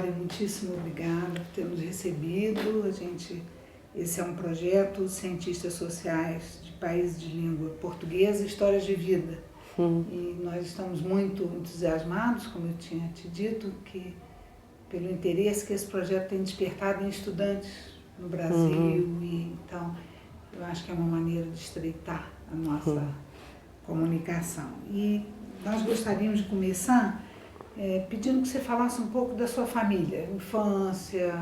Mário, muitíssimo obrigada por ter nos recebido. Esse é um projeto Cientistas Sociais de Países de Língua Portuguesa, Histórias de Vida. E nós estamos muito entusiasmados, como eu tinha te dito, pelo interesse que esse projeto tem despertado em estudantes no Brasil. Então, eu acho que é uma maneira de estreitar a nossa comunicação. E nós gostaríamos de começar pedindo que você falasse um pouco da sua família, infância,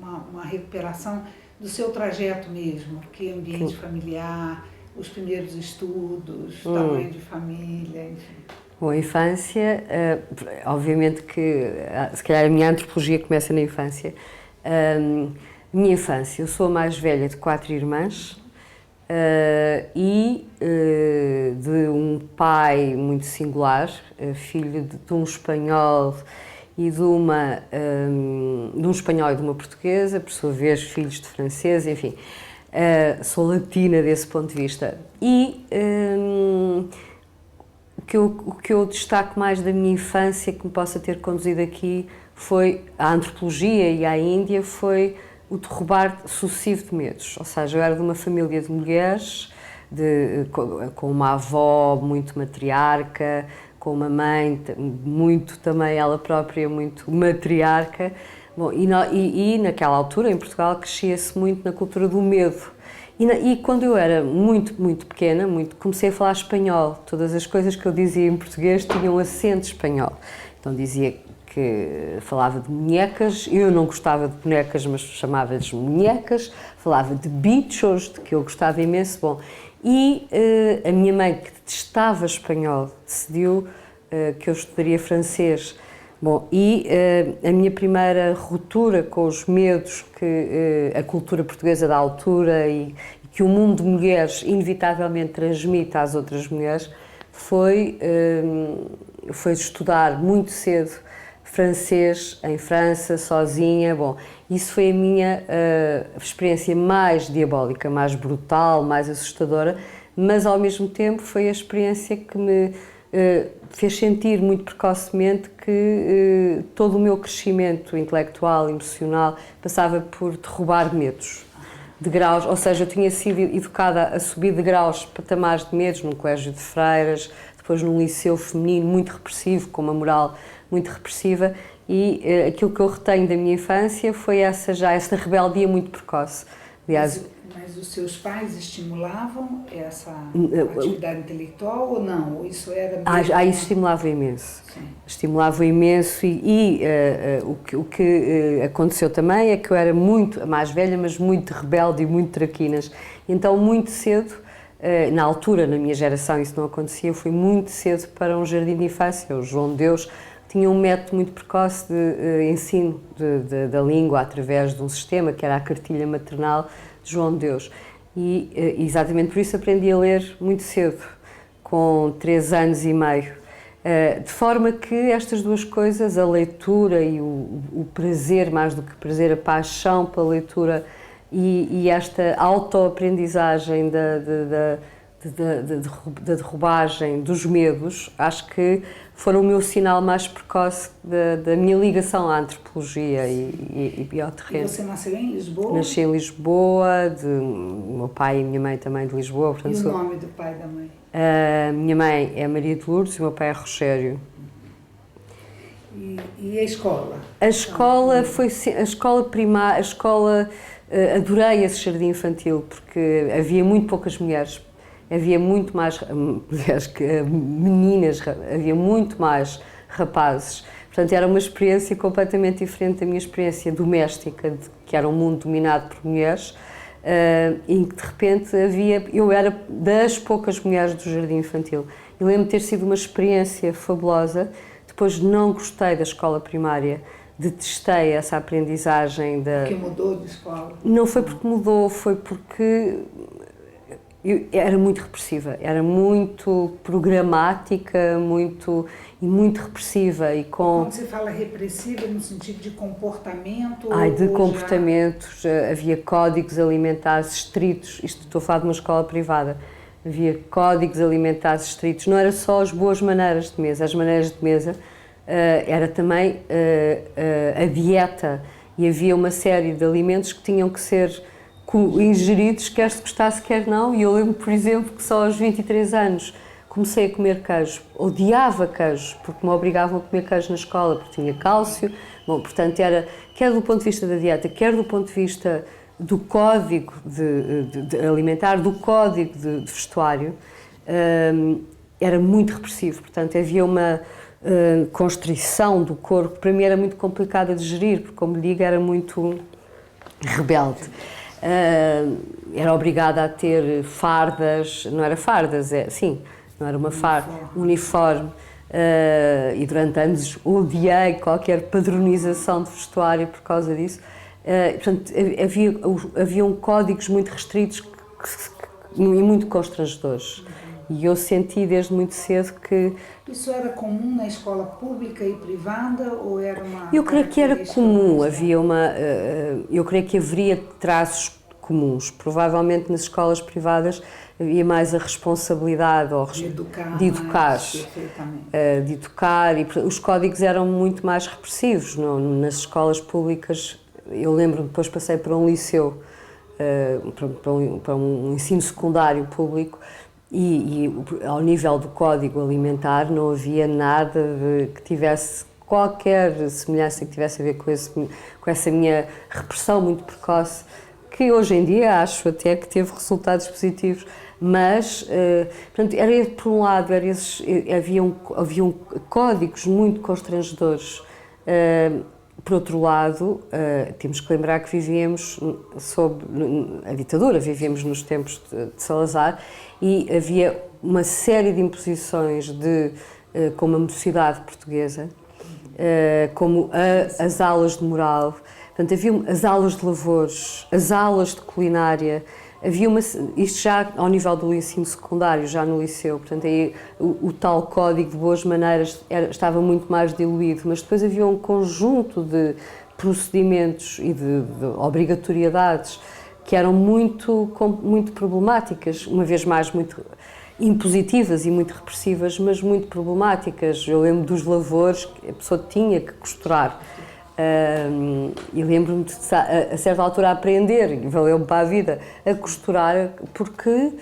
uma recuperação do seu trajeto mesmo, que ambiente familiar, os primeiros estudos, tamanho de família, enfim. Bom, a infância, obviamente que se calhar a minha antropologia começa na infância. Minha infância, eu sou a mais velha de 4 irmãs e de um pai muito singular, filho de um espanhol e de um espanhol e de uma portuguesa, por sua vez filhos de franceses, enfim. Sou latina desse ponto de vista. E o que eu destaco mais da minha infância, que me possa ter conduzido aqui, foi a antropologia e a Índia, foi o derrubar sucessivo de medos. Ou seja, eu era de uma família de mulheres, com uma avó muito matriarca, com uma mãe muito também ela própria muito matriarca. Bom, e naquela altura, em Portugal, crescia-se muito na cultura do medo. E quando eu era muito, muito pequena, comecei a falar espanhol. Todas as coisas que eu dizia em português tinham acento espanhol. Então dizia que falava de bonecas, eu não gostava de bonecas, mas chamava-lhes bonecas. Falava de bichos, de que eu gostava imenso. Bom, e a minha mãe, que detestava espanhol, decidiu que eu estudaria francês. Bom, e a minha primeira ruptura com os medos que a cultura portuguesa da altura e que o mundo de mulheres inevitavelmente transmite às outras mulheres foi estudar muito cedo francês em França, sozinha. Bom, isso foi a minha experiência mais diabólica, mais brutal, mais assustadora, mas ao mesmo tempo foi a experiência que me fez sentir muito precocemente que todo o meu crescimento intelectual, emocional, passava por derrubar medos, de graus, ou seja, eu tinha sido educada a subir de graus, patamares de medos, num colégio de freiras, depois num liceu feminino muito repressivo, com uma moral muito repressiva, e aquilo que eu retenho da minha infância foi essa rebeldia muito precoce. Aliás, mas os seus pais estimulavam essa atividade intelectual ou não? Ou isso era mesmo... Isso estimulava imenso. Sim. Estimulava imenso o que aconteceu também é que eu era muito a mais velha, mas muito rebelde e muito traquinas. Então, muito cedo, na altura, na minha geração, isso não acontecia, eu fui muito cedo para um jardim de infância. O João de Deus tinha um método muito precoce de ensino da língua através de um sistema que era a cartilha maternal de João de Deus. E exatamente por isso aprendi a ler muito cedo, com 3 anos e meio. De forma que estas duas coisas, a leitura e o prazer, mais do que prazer, a paixão pela leitura e esta autoaprendizagem da derrubagem dos medos, acho que foram o meu sinal mais precoce da minha ligação à antropologia e ao terreno. E você nasceu em Lisboa? Nasci em Lisboa, o meu pai e minha mãe também de Lisboa. Portanto, e o nome do pai e da mãe? A minha mãe é Maria de Lourdes e o meu pai é Rogério. E a escola? A escola foi a escola primária, adorei esse jardim infantil porque havia muito poucas mulheres. Havia muito mais mulheres que meninas, havia muito mais rapazes. Portanto, era uma experiência completamente diferente da minha experiência doméstica, que era um mundo dominado por mulheres, e que de repente eu era das poucas mulheres do jardim infantil. Eu lembro de ter sido uma experiência fabulosa. Depois não gostei da escola primária, detestei essa aprendizagem Porque mudou de escola? Não foi porque mudou, foi porque era muito repressiva, era muito programática, muito repressiva e com... Quando você fala repressiva, no sentido de comportamento? De comportamentos, havia códigos alimentares estritos, isto estou a falar de uma escola privada, havia códigos alimentares estritos, não era só as boas maneiras de mesa, as maneiras de mesa era também a dieta, e havia uma série de alimentos que tinham que ser ingeridos, quer se gostasse, quer não, e eu lembro, por exemplo, que só aos 23 anos comecei a comer queijo. Odiava queijo, porque me obrigavam a comer queijo na escola, porque tinha cálcio. Bom, portanto, era, quer do ponto de vista da dieta, quer do ponto de vista do código de alimentar, do código de vestuário, era muito repressivo. Portanto, havia uma constrição do corpo, para mim era muito complicada de gerir, porque, como lhe digo, era muito rebelde. Era obrigada a ter fardas, não era fardas, sim, não era uma farda, uniforme. E durante anos odiei qualquer padronização de vestuário por causa disso. Portanto, haviam códigos muito restritos e muito constrangedores. E eu senti desde muito cedo que... Isso era comum na escola pública e privada ou era uma... Eu creio que era comum, eu creio que haveria traços comuns. Provavelmente nas escolas privadas havia mais a responsabilidade de educar, e os códigos eram muito mais repressivos. Nas escolas públicas, eu lembro, depois passei para um liceu, para um ensino secundário público, e ao nível do código alimentar não havia nada que tivesse qualquer semelhança que tivesse a ver com essa minha repressão muito precoce, que hoje em dia acho até que teve resultados positivos, mas, portanto, era por um lado, haviam códigos muito constrangedores. Por outro lado, temos que lembrar que vivíamos sob a ditadura, vivíamos nos tempos de Salazar, e havia uma série de imposições como a mocidade portuguesa, como as aulas de moral, portanto, havia as aulas de lavores, as aulas de culinária, isto já ao nível do ensino secundário, já no liceu, portanto, aí o tal código de boas maneiras estava muito mais diluído, mas depois havia um conjunto de procedimentos e de obrigatoriedades que eram muito problemáticas, uma vez mais muito impositivas e muito repressivas, mas muito problemáticas. Eu lembro dos lavores que a pessoa tinha que costurar. E lembro-me de, a certa altura, aprender, e valeu-me para a vida, a costurar, porque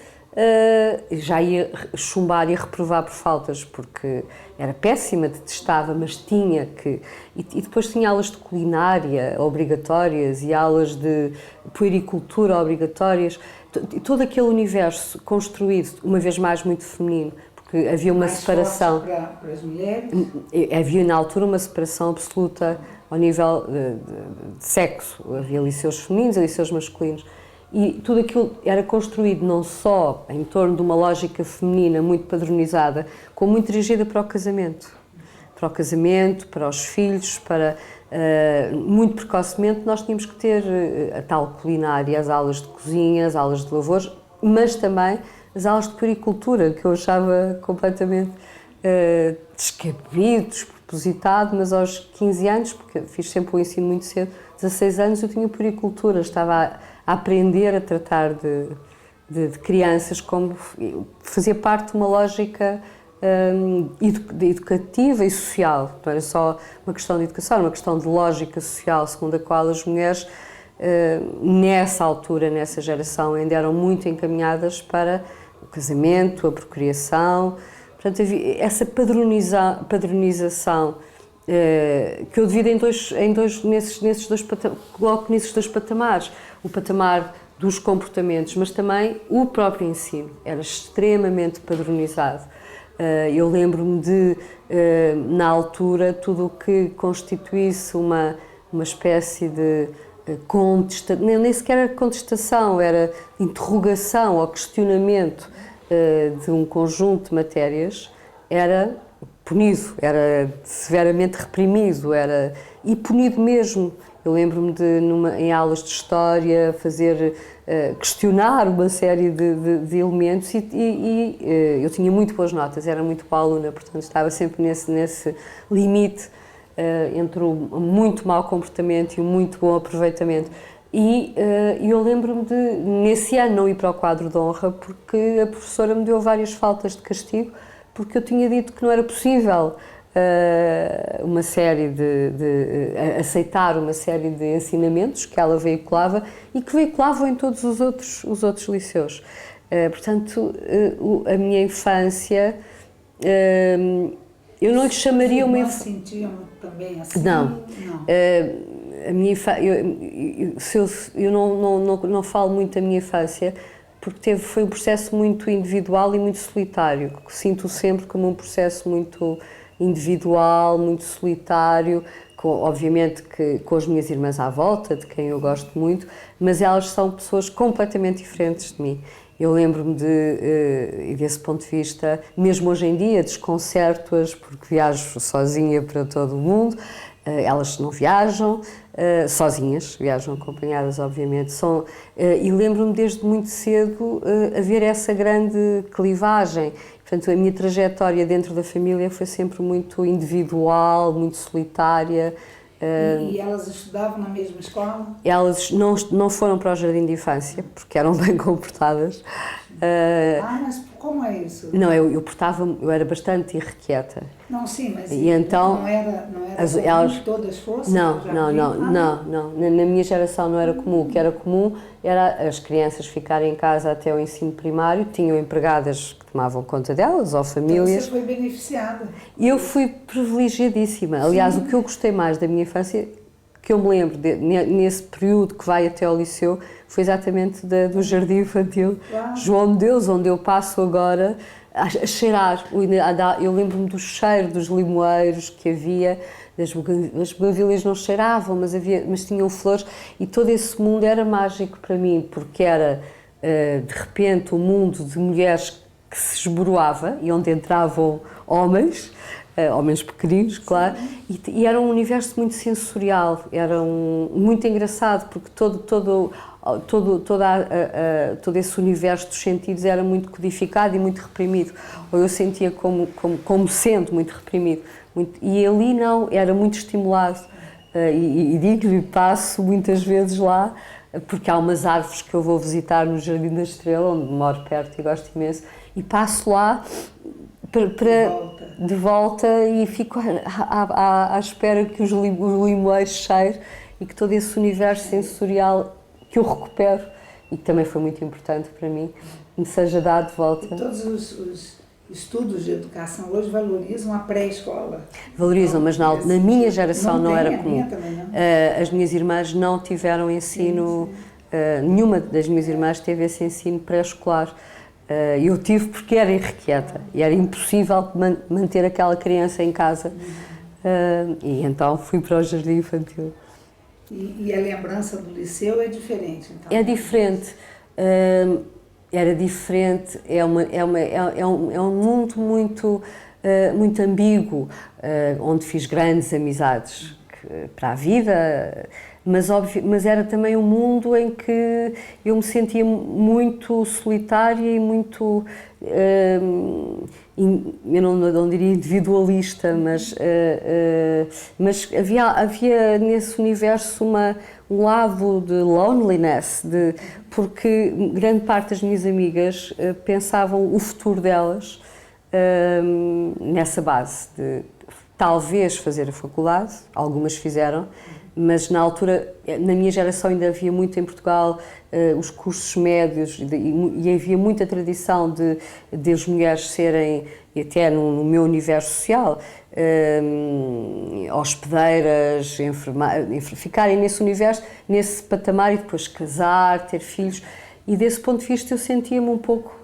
já ia chumbar e reprovar por faltas, porque era péssima, detestava, mas tinha que... E depois tinha aulas de culinária obrigatórias e aulas de puericultura obrigatórias, todo aquele universo construído, uma vez mais, muito feminino, porque havia uma separação... Para as mulheres? Havia, na altura, uma separação absoluta ao nível de sexo. Havia liceus femininos e liceus masculinos. E tudo aquilo era construído não só em torno de uma lógica feminina muito padronizada, como muito dirigida para o casamento. Para o casamento, para os filhos, muito precocemente nós tínhamos que ter a tal culinária, as aulas de cozinha, as aulas de lavores, mas também as aulas de puericultura, que eu achava completamente descabido, despropositado, mas aos 15 anos, porque fiz sempre o ensino muito cedo, 16 anos eu tinha puericultura, estava a aprender a tratar de crianças como fazia parte de uma lógica educativa e social. Não era só uma questão de educação, era uma questão de lógica social, segundo a qual as mulheres, nessa altura, nessa geração, ainda eram muito encaminhadas para o casamento, a procriação. Portanto, havia essa padronização que eu divido coloco nesses dois patamares. O patamar dos comportamentos, mas também o próprio ensino era extremamente padronizado. Eu lembro-me de, na altura, tudo o que constituísse uma espécie de contestação, nem sequer era contestação, era interrogação ou questionamento de um conjunto de matérias, era punido, era severamente reprimido, e punido mesmo. Eu lembro-me de, em aulas de história, questionar uma série de elementos e eu tinha muito boas notas, era muito boa aluna, portanto estava sempre nesse limite entre o muito mau comportamento e o muito bom aproveitamento. E eu lembro-me de, nesse ano, não ir para o quadro de honra porque a professora me deu várias faltas de castigo, porque eu tinha dito que não era possível aceitar uma série de ensinamentos que ela veiculava e que veiculavam em todos os outros liceus. Portanto, a minha infância, eu não lhe chamaria uma infância... sentiam também assim? Não. A minha eu não falo muito da minha infância porque foi um processo muito individual e muito solitário. Sinto sempre como um processo muito individual, muito solitário, obviamente que com as minhas irmãs à volta, de quem eu gosto muito, mas elas são pessoas completamente diferentes de mim. Eu lembro-me desse ponto de vista, mesmo hoje em dia, desconcerto-as porque viajo sozinha para todo o mundo. Elas não viajam sozinhas, viajam acompanhadas, obviamente. E lembro-me desde muito cedo haver essa grande clivagem. Portanto, a minha trajetória dentro da família foi sempre muito individual, muito solitária. E elas estudavam na mesma escola? Elas não foram para o jardim de infância, porque eram bem comportadas. Mas como é isso? Não, eu era bastante irrequieta. Não, sim, mas e então, não era comum que todas fossem? Não. Na minha geração não era comum. O que era comum era as crianças ficarem em casa até o ensino primário, tinham empregadas que tomavam conta delas, ou famílias. Então você foi beneficiada? Eu fui privilegiadíssima. Aliás, o que eu gostei mais da minha infância, que eu me lembro, nesse período que vai até ao liceu, foi exatamente do jardim infantil João de Deus, onde eu passo agora a cheirar. Eu lembro-me do cheiro dos limoeiros que havia, as bugavilhas não cheiravam, mas tinham flores, e todo esse mundo era mágico para mim, porque era, de repente, um mundo de mulheres que se esboroava e onde entravam homens pequeninos, claro, e era um universo muito sensorial, era muito engraçado, porque todo esse universo dos sentidos era muito codificado e muito reprimido, ou eu sentia como sendo muito reprimido, e ali não, era muito estimulado, e digo-lhe, passo muitas vezes lá, porque há umas árvores que eu vou visitar no Jardim da Estrela, onde moro perto e gosto imenso, e passo lá de volta e fico à espera que os limoeiros cheirem e que todo esse universo sensorial que eu recupero e que também foi muito importante para mim, me seja dado de volta. E todos os estudos de educação hoje valorizam a pré-escola? Valorizam, mas na minha geração não era comum. Também não. As minhas irmãs não tiveram ensino, nenhuma das minhas irmãs teve esse ensino pré-escolar. Eu tive porque era irrequieta e era impossível manter aquela criança em casa, e então fui para o jardim infantil. E a lembrança do liceu é diferente, então? É diferente, era diferente, é um mundo muito ambíguo, onde fiz grandes amizades para a vida, mas era também um mundo em que eu me sentia muito solitária e muito, eu não diria individualista, mas havia nesse universo um lado de loneliness, porque grande parte das minhas amigas pensavam o futuro delas nessa base de talvez fazer a faculdade, algumas fizeram, mas na altura, na minha geração ainda havia muito em Portugal os cursos médios e havia muita tradição de as mulheres serem, e até no meu universo social, hospedeiras, ficarem nesse universo, nesse patamar e depois casar, ter filhos, e desse ponto de vista eu sentia-me um pouco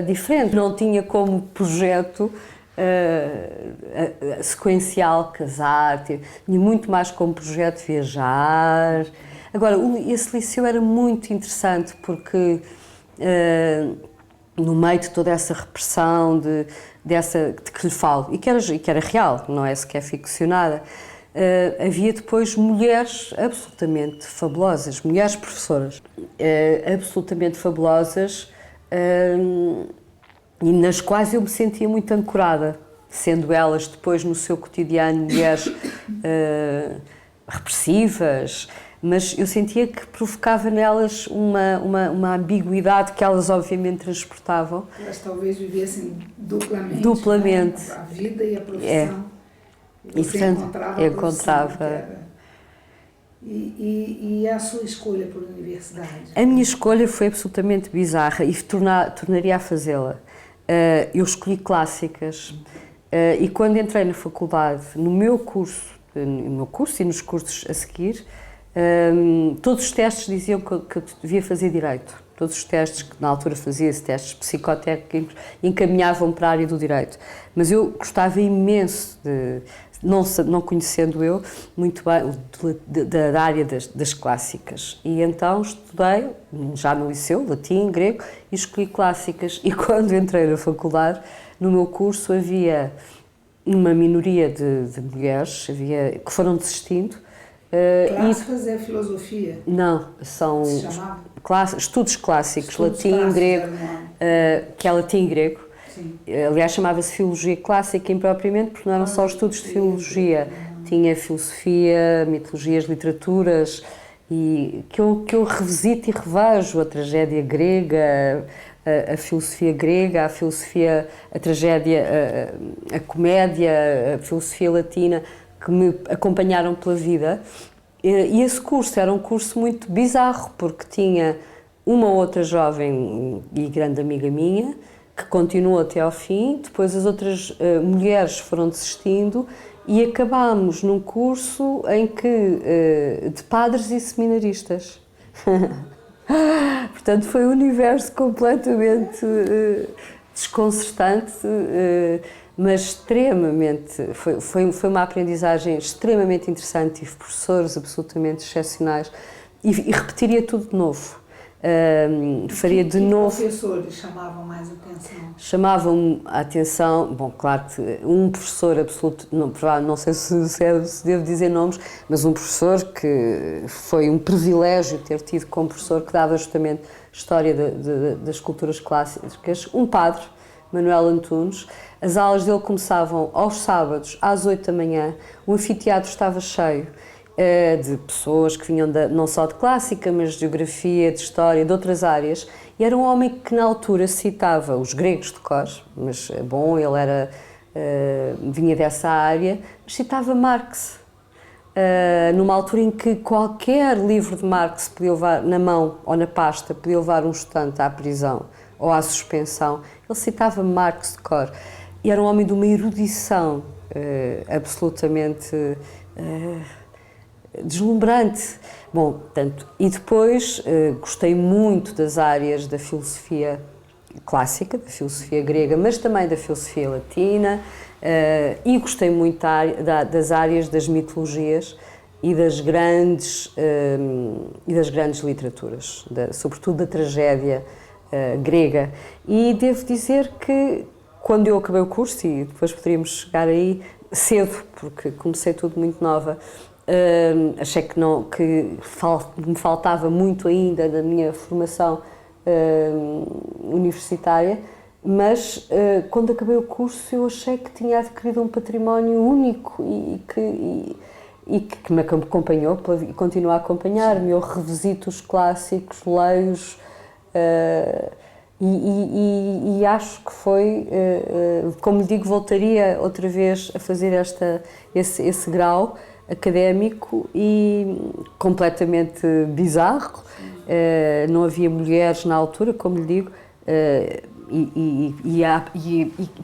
diferente, não tinha como projeto sequencial casar, tinha muito mais como projeto viajar. Agora, esse liceu era muito interessante porque no meio de toda essa repressão de que lhe falo, e que era real, não é sequer ficcionada, havia depois mulheres absolutamente fabulosas, mulheres professoras absolutamente fabulosas, e nas quais eu me sentia muito ancorada, sendo elas depois no seu cotidiano mulheres repressivas, mas eu sentia que provocava nelas uma ambiguidade que elas obviamente transportavam. Elas talvez vivessem duplamente. Né? A vida e a profissão. E você encontrava. Encontrava. E a sua escolha por universidade? A minha escolha foi absolutamente bizarra e tornaria a fazê-la. Eu escolhi clássicas e quando entrei na faculdade, no meu curso e nos cursos a seguir, todos os testes diziam que eu devia fazer Direito. Todos os testes que na altura fazia-se, testes psicotécnicos, encaminhavam para a área do Direito. Mas eu gostava imenso de, não conhecendo eu muito bem da área das clássicas. E então estudei, já no liceu, latim, grego, e escolhi clássicas. E quando entrei na faculdade, no meu curso havia uma minoria de mulheres que foram desistindo. Clássicas é filosofia? Não, são estudos clássicos, latim, grego, que é latim e grego. Sim. Aliás, chamava-se Filologia Clássica impropriamente, porque não eram só estudos de filologia. Tinha filosofia, mitologias, literaturas, e que eu revisito e revejo a tragédia grega, a filosofia grega, a filosofia, a tragédia, a comédia, a filosofia latina, que me acompanharam pela vida. E esse curso era um curso muito bizarro, porque tinha uma outra jovem e grande amiga minha, que continuou até ao fim, depois as outras mulheres foram desistindo e acabámos num curso em que, de padres e seminaristas. Portanto, foi um universo completamente desconcertante, mas extremamente, foi uma aprendizagem extremamente interessante. Tive professores absolutamente excepcionais e repetiria tudo de novo. Faria de novo. Que professores chamavam mais atenção? Chamavam a atenção, bom, claro que um professor absoluto, não sei se devo dizer nomes, mas um professor que foi um privilégio ter tido como professor, que dava justamente História das Culturas Clássicas, um padre, Manuel Antunes. As aulas dele começavam aos sábados, às 8 da manhã, o anfiteatro estava cheio de pessoas que vinham não só de clássica, mas de geografia, de história, de outras áreas, e era um homem que na altura citava os gregos de cor, mas bom, ele vinha dessa área, mas citava Marx, numa altura em que qualquer livro de Marx podia levar na mão ou na pasta, podia levar um estudante à prisão ou à suspensão. Ele citava Marx de cor, e era um homem de uma erudição absolutamente deslumbrante. Bom, portanto, e depois gostei muito das áreas da filosofia clássica, da filosofia grega, mas também da filosofia latina, e gostei muito das áreas das mitologias e das grandes literaturas, sobretudo da tragédia grega. E devo dizer que quando eu acabei o curso, e depois poderíamos chegar aí cedo, porque comecei tudo muito nova, achei que me faltava muito ainda da minha formação universitária, mas quando acabei o curso eu achei que tinha adquirido um património único e que me acompanhou e continua a acompanhar-me. Eu revisito os clássicos, leio-os e acho que foi, como lhe digo, voltaria outra vez a fazer esse grau académico e completamente bizarro. Não havia mulheres na altura, como lhe digo, e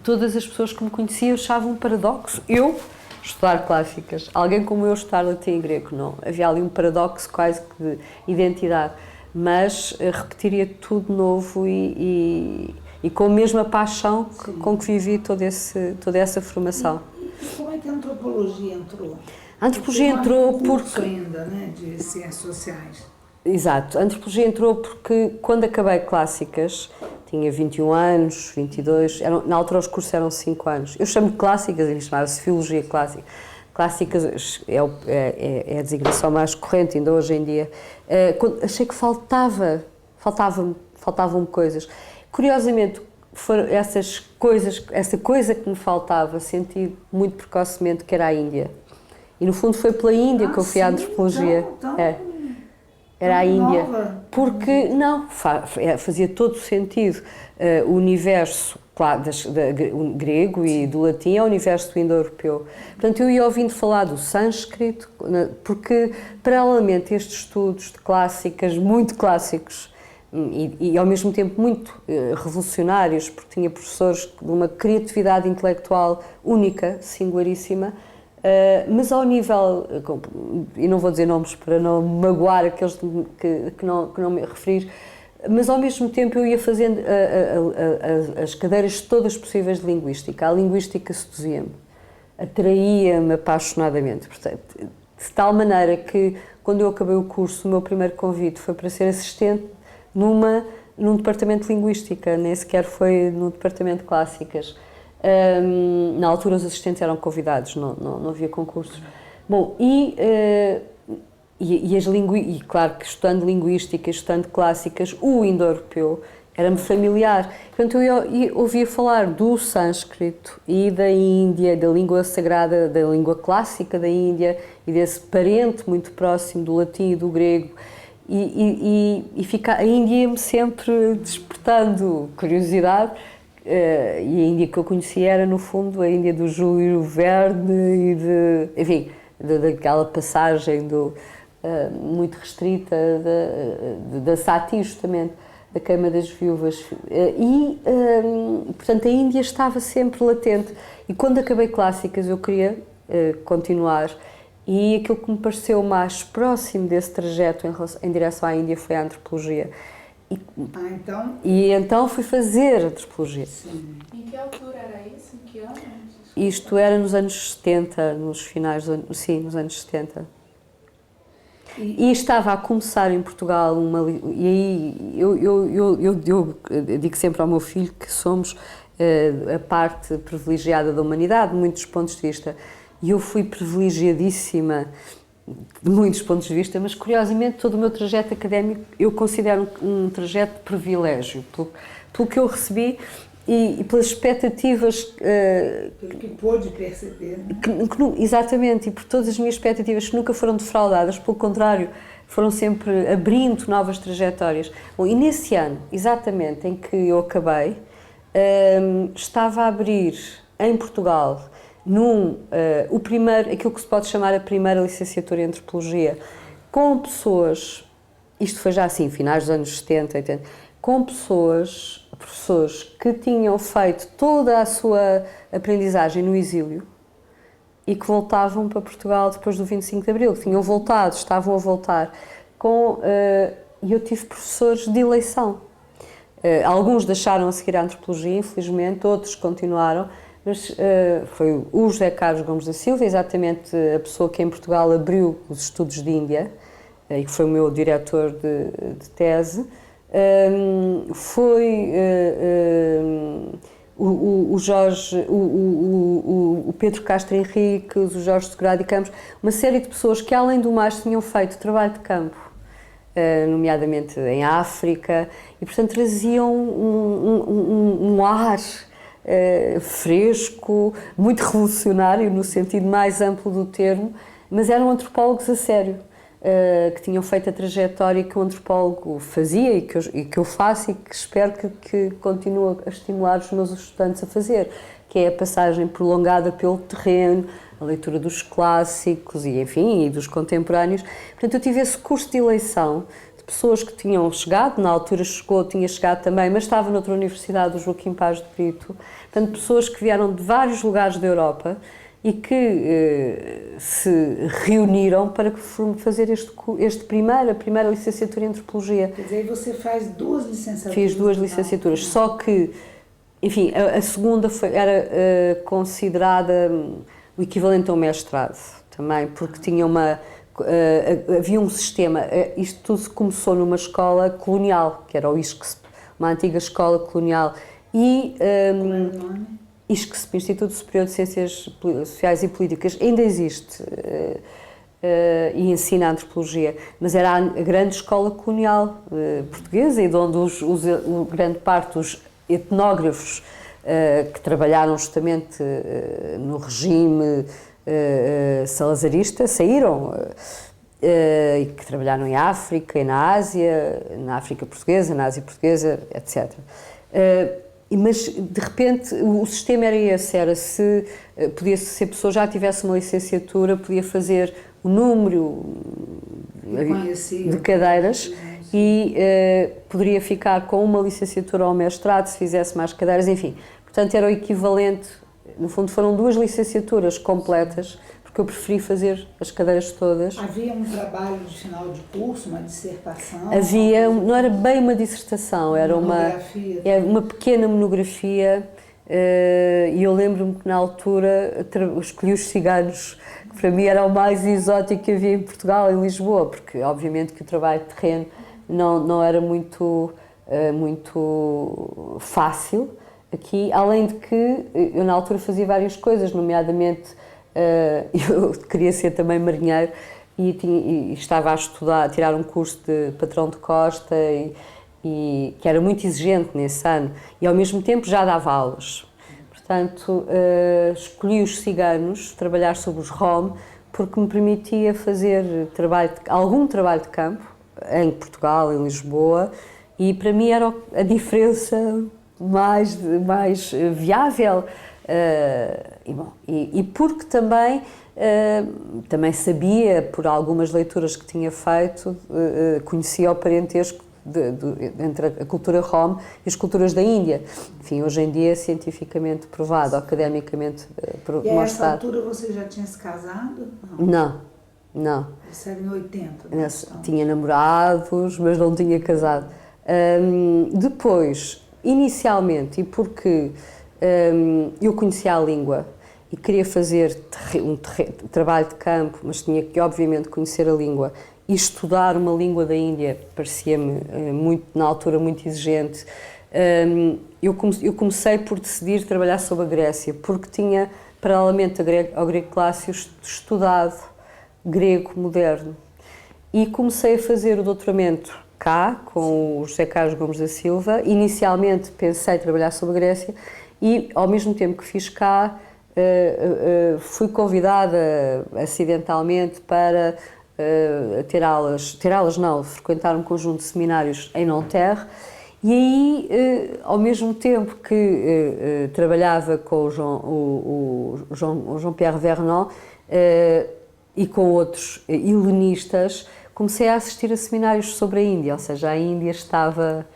todas as pessoas que me conheciam achavam um paradoxo. Eu estudar clássicas, alguém como eu estudar latim e grego, não. Havia ali um paradoxo quase que de identidade, mas repetiria tudo de novo e com a mesma paixão com que vivi toda essa formação. E como é que a antropologia entrou? A antropologia entrou porque ainda, né, de ciências sociais. Exato, a antropologia entrou porque quando acabei clássicas, tinha 21 anos, 22, na altura os cursos eram 5 anos. Eu chamo de clássicas, ele chamava-se Filologia Clássica. Clássicas é a designação mais corrente ainda hoje em dia. Achei que faltavam-me coisas. Curiosamente, foram essa coisa que me faltava, senti muito precocemente que era a Índia. E no fundo foi pela Índia que eu fui à antropologia. Era a Índia. Nova. Porque, não, fazia todo o sentido. O universo grego e do latim ao universo do indo-europeu. Portanto, eu ia ouvindo falar do sânscrito, porque, paralelamente a estes estudos de clássicas, muito clássicos, e ao mesmo tempo muito revolucionários, porque tinha professores de uma criatividade intelectual única, singularíssima, mas ao nível, e não vou dizer nomes para não magoar aqueles que não me referir, mas ao mesmo tempo eu ia fazendo as cadeiras todas possíveis de linguística. A linguística seduzia-me, atraía-me apaixonadamente. Portanto, de tal maneira que, quando eu acabei o curso, o meu primeiro convite foi para ser assistente num departamento de linguística, nem sequer foi no departamento de clássicas. Na altura os assistentes eram convidados, não havia concursos. Bom, e claro que estudando linguística, estudando clássicas, o indo-europeu era-me familiar. Portanto, eu ouvia falar do sânscrito e da Índia, da língua sagrada, da língua clássica da Índia e desse parente muito próximo do latim e do grego. A Índia ia-me sempre despertando curiosidade. E a Índia que eu conhecia era, no fundo, a Índia do Júlio Verne e daquela passagem muito restrita da Sati, justamente, da queima das viúvas. Portanto, a Índia estava sempre latente. E quando acabei clássicas, eu queria continuar. E aquilo que me pareceu mais próximo desse trajeto em direção à Índia foi a antropologia. E então fui fazer antropologia. Sim. Em que altura era isso? Em que anos? Isto era nos anos 70, nos finais dos anos, sim, nos anos 70. E estava a começar em Portugal e aí eu digo sempre ao meu filho que somos a parte privilegiada da humanidade, de muitos pontos de vista. E eu fui privilegiadíssima de muitos pontos de vista, mas curiosamente todo o meu trajeto académico eu considero um trajeto de privilégio, pelo que eu recebi e pelas expectativas... Pelo que pôde perceber. Né? Exatamente, e por todas as minhas expectativas que nunca foram defraudadas, pelo contrário, foram sempre abrindo novas trajetórias. Bom, e nesse ano, exatamente, em que eu acabei, estava a abrir em Portugal... aquilo que se pode chamar a primeira licenciatura em Antropologia, com pessoas, isto foi já assim, finais dos anos 70, 80, com professores que tinham feito toda a sua aprendizagem no exílio e que voltavam para Portugal depois do 25 de Abril, que tinham voltado, estavam a voltar, e eu tive professores de eleição. Alguns deixaram a seguir a Antropologia, infelizmente, outros continuaram, mas foi o José Carlos Gomes da Silva, exatamente a pessoa que em Portugal abriu os estudos de Índia e que foi o meu diretor de tese. Foi o Jorge, o Pedro Castro Henriques, o Jorge Segurado e Campos, uma série de pessoas que, além do mais, tinham feito trabalho de campo, nomeadamente em África, e, portanto, traziam um ar fresco, muito revolucionário no sentido mais amplo do termo, mas eram antropólogos a sério, que tinham feito a trajetória que o antropólogo fazia e que eu faço e que espero que continue a estimular os meus estudantes a fazer, que é a passagem prolongada pelo terreno, a leitura dos clássicos e, enfim, e dos contemporâneos. Portanto, eu tive esse curso de eleição de pessoas que tinham chegado, na altura tinha chegado também, mas estava noutra universidade, o Joaquim Paz de Brito. Portanto, pessoas que vieram de vários lugares da Europa e que se reuniram para fazer a primeira licenciatura em Antropologia. Quer dizer, você faz duas licenciaturas? Fiz duas licenciaturas, só que, enfim, a segunda era considerada o equivalente a um mestrado também, porque tinha havia um sistema, isto tudo começou numa escola colonial, que era o ISCSP, uma antiga escola colonial, e como é o nome? ISCSP, Instituto Superior de Ciências Sociais e Políticas, ainda existe e ensina a antropologia, mas era a grande escola colonial portuguesa e de onde grande parte dos etnógrafos que trabalharam justamente no regime salazarista saíram e que trabalharam em África e na Ásia, na África portuguesa, na Ásia portuguesa, etc. Mas de repente o sistema era esse, era se se a pessoa já tivesse uma licenciatura, podia fazer o número de cadeiras e poderia ficar com uma licenciatura ou mestrado se fizesse mais cadeiras, enfim. Portanto, era o equivalente, no fundo foram 2 licenciaturas completas, porque eu preferi fazer as cadeiras todas. Havia um trabalho de final de curso, uma dissertação? Havia, não era bem uma dissertação, era uma pequena monografia, e eu lembro-me que na altura escolhi os ciganos, que para mim era o mais exótico que havia em Portugal, em Lisboa, porque obviamente que o trabalho de terreno não era muito fácil aqui, além de que eu na altura fazia várias coisas, nomeadamente eu queria ser também marinheiro e estava a estudar, a tirar um curso de patrão de costa e que era muito exigente nesse ano e ao mesmo tempo já dava aulas. Portanto, escolhi os ciganos, trabalhar sobre os Rom, porque me permitia fazer algum trabalho de campo em Portugal, em Lisboa, e para mim era a diferença mais viável. E porque também sabia, por algumas leituras que tinha feito, conhecia o parentesco entre a cultura Rom e as culturas da Índia. Enfim, hoje em dia é cientificamente provado, academicamente mostrado. E a essa altura você já tinha se casado? Não. Isso era em 80? Tinha namorados, mas não tinha casado. Depois, inicialmente, e porque eu conhecia a língua e queria fazer trabalho de campo, mas tinha que, obviamente, conhecer a língua e estudar uma língua da Índia, parecia-me na altura, muito exigente. Eu comecei por decidir trabalhar sobre a Grécia, porque tinha, paralelamente ao grego clássico, estudado grego moderno. E comecei a fazer o doutoramento cá, com o José Carlos Gomes da Silva. Inicialmente pensei em trabalhar sobre a Grécia e, ao mesmo tempo que fiz cá, fui convidada acidentalmente para frequentar um conjunto de seminários em Nanterre. E aí, ao mesmo tempo que trabalhava com o Jean-Pierre Vernant e com outros helenistas, comecei a assistir a seminários sobre a Índia, ou seja, a Índia estava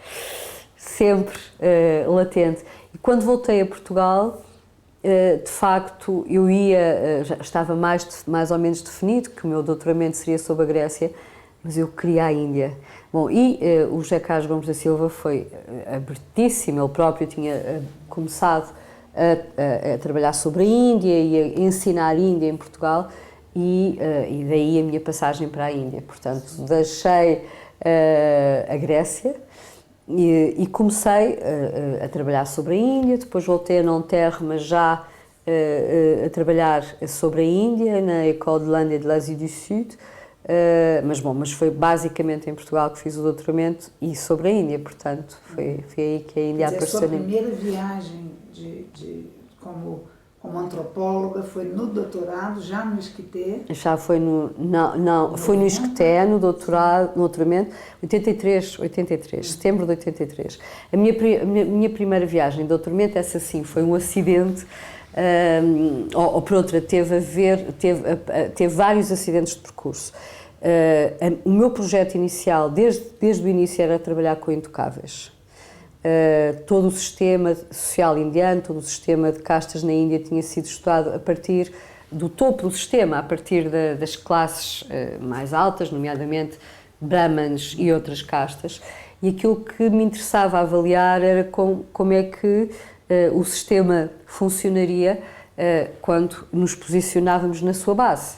sempre latente. E quando voltei a Portugal, de facto, já estava mais ou menos definido que o meu doutoramento seria sobre a Grécia, mas eu queria a Índia. Bom, e o José Carlos Gomes da Silva foi abertíssimo, ele próprio tinha começado a trabalhar sobre a Índia e a ensinar a Índia em Portugal, e daí a minha passagem para a Índia. Portanto, deixei a Grécia e comecei a trabalhar sobre a Índia, depois voltei a Nanterre, mas já a trabalhar sobre a Índia, na École de l'Inde et de l'Asie du Sud, mas foi basicamente em Portugal que fiz o doutoramento e sobre a Índia, portanto, foi aí que a Índia apareceu. A sua primeira viagem como antropóloga foi no doutorado, já no Isqueté? Já foi foi no Isqueté, no doutoramento, 83, setembro de 83. A minha primeira viagem de doutoramento, essa sim, foi um acidente, ou por outra, teve vários acidentes de percurso. O meu projeto inicial, desde o início, era trabalhar com intocáveis. Todo o sistema social indiano, todo o sistema de castas na Índia tinha sido estudado a partir do topo do sistema, a partir das classes mais altas, nomeadamente brahmanes e outras castas, e aquilo que me interessava avaliar era como é que o sistema funcionaria quando nos posicionávamos na sua base.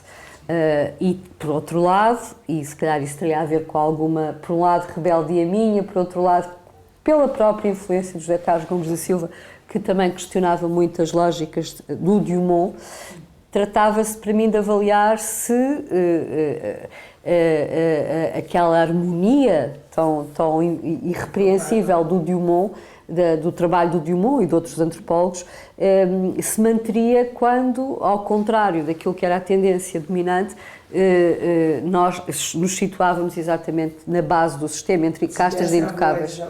E, por outro lado, e se calhar isso teria a ver com alguma, por um lado, rebeldia minha, por outro lado, pela própria influência de José Carlos Gomes da Silva, que também questionava muito as lógicas do Dumont, tratava-se para mim de avaliar se aquela harmonia tão irrepreensível do Dumont do trabalho do Dumont e de outros antropólogos, se manteria quando, ao contrário daquilo que era a tendência dominante, nós nos situávamos exatamente na base do sistema, entre castas de intocáveis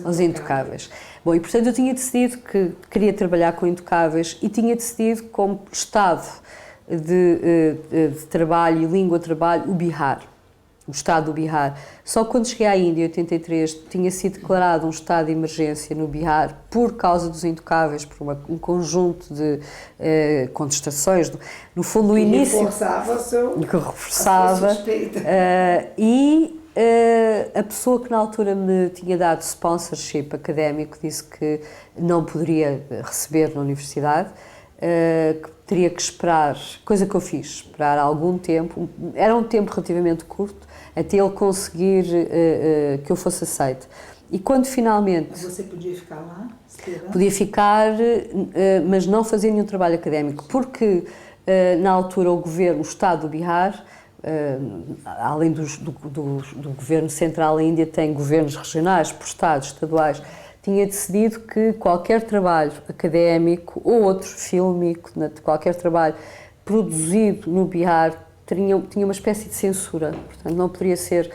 aos intocáveis. Bom, e portanto eu tinha decidido que queria trabalhar com intocáveis e tinha decidido como estado de trabalho e língua de trabalho o Bihar, o estado do Bihar. Só quando cheguei à Índia, em 83, tinha sido declarado um estado de emergência no Bihar por causa dos intocáveis, por um conjunto de contestações. No fundo, o início... Que reforçava. A pessoa que na altura me tinha dado sponsorship académico disse que não poderia receber na universidade, que teria que esperar, coisa que eu fiz, esperar algum tempo, era um tempo relativamente curto, até ele conseguir que eu fosse aceite. E quando finalmente... Mas você podia ficar lá? Podia ficar, mas não fazer nenhum trabalho académico, porque na altura o governo, o Estado do Bihar, além do governo central, a Índia tem governos regionais, por estados, estaduais, tinha decidido que qualquer trabalho académico ou outro fílmico, qualquer trabalho produzido no Bihar tinha uma espécie de censura, portanto não poderia ser,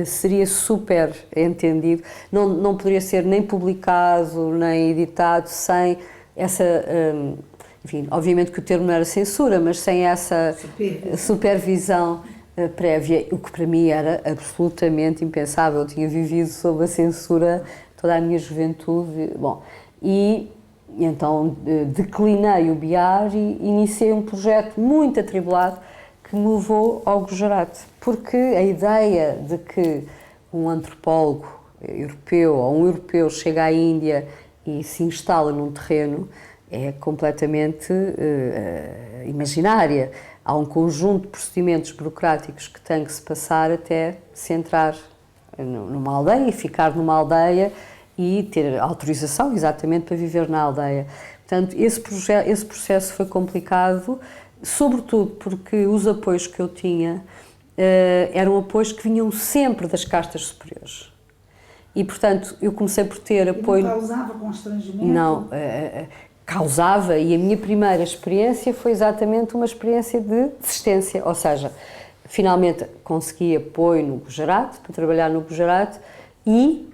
seria super entendido, não poderia ser nem publicado, nem editado sem essa, enfim, obviamente que o termo não era censura, mas sem essa supervisão prévia, o que para mim era absolutamente impensável. Eu tinha vivido sob a censura toda a minha juventude. Bom, e então declinei o Bihar e iniciei um projeto muito atribulado que me levou ao Gujarat, porque a ideia de que um antropólogo europeu ou um europeu chega à Índia e se instala num terreno é completamente imaginária. Há um conjunto de procedimentos burocráticos que tem que se passar até se entrar numa aldeia e ficar numa aldeia e ter autorização exatamente para viver na aldeia. Portanto, esse processo foi complicado, sobretudo porque os apoios que eu tinha eram apoios que vinham sempre das castas superiores. E, portanto, eu comecei por ter apoio... Não causava constrangimento? Não, causava, e a minha primeira experiência foi exatamente uma experiência de desistência, ou seja, finalmente consegui apoio no Gujarat, para trabalhar no Gujarat, e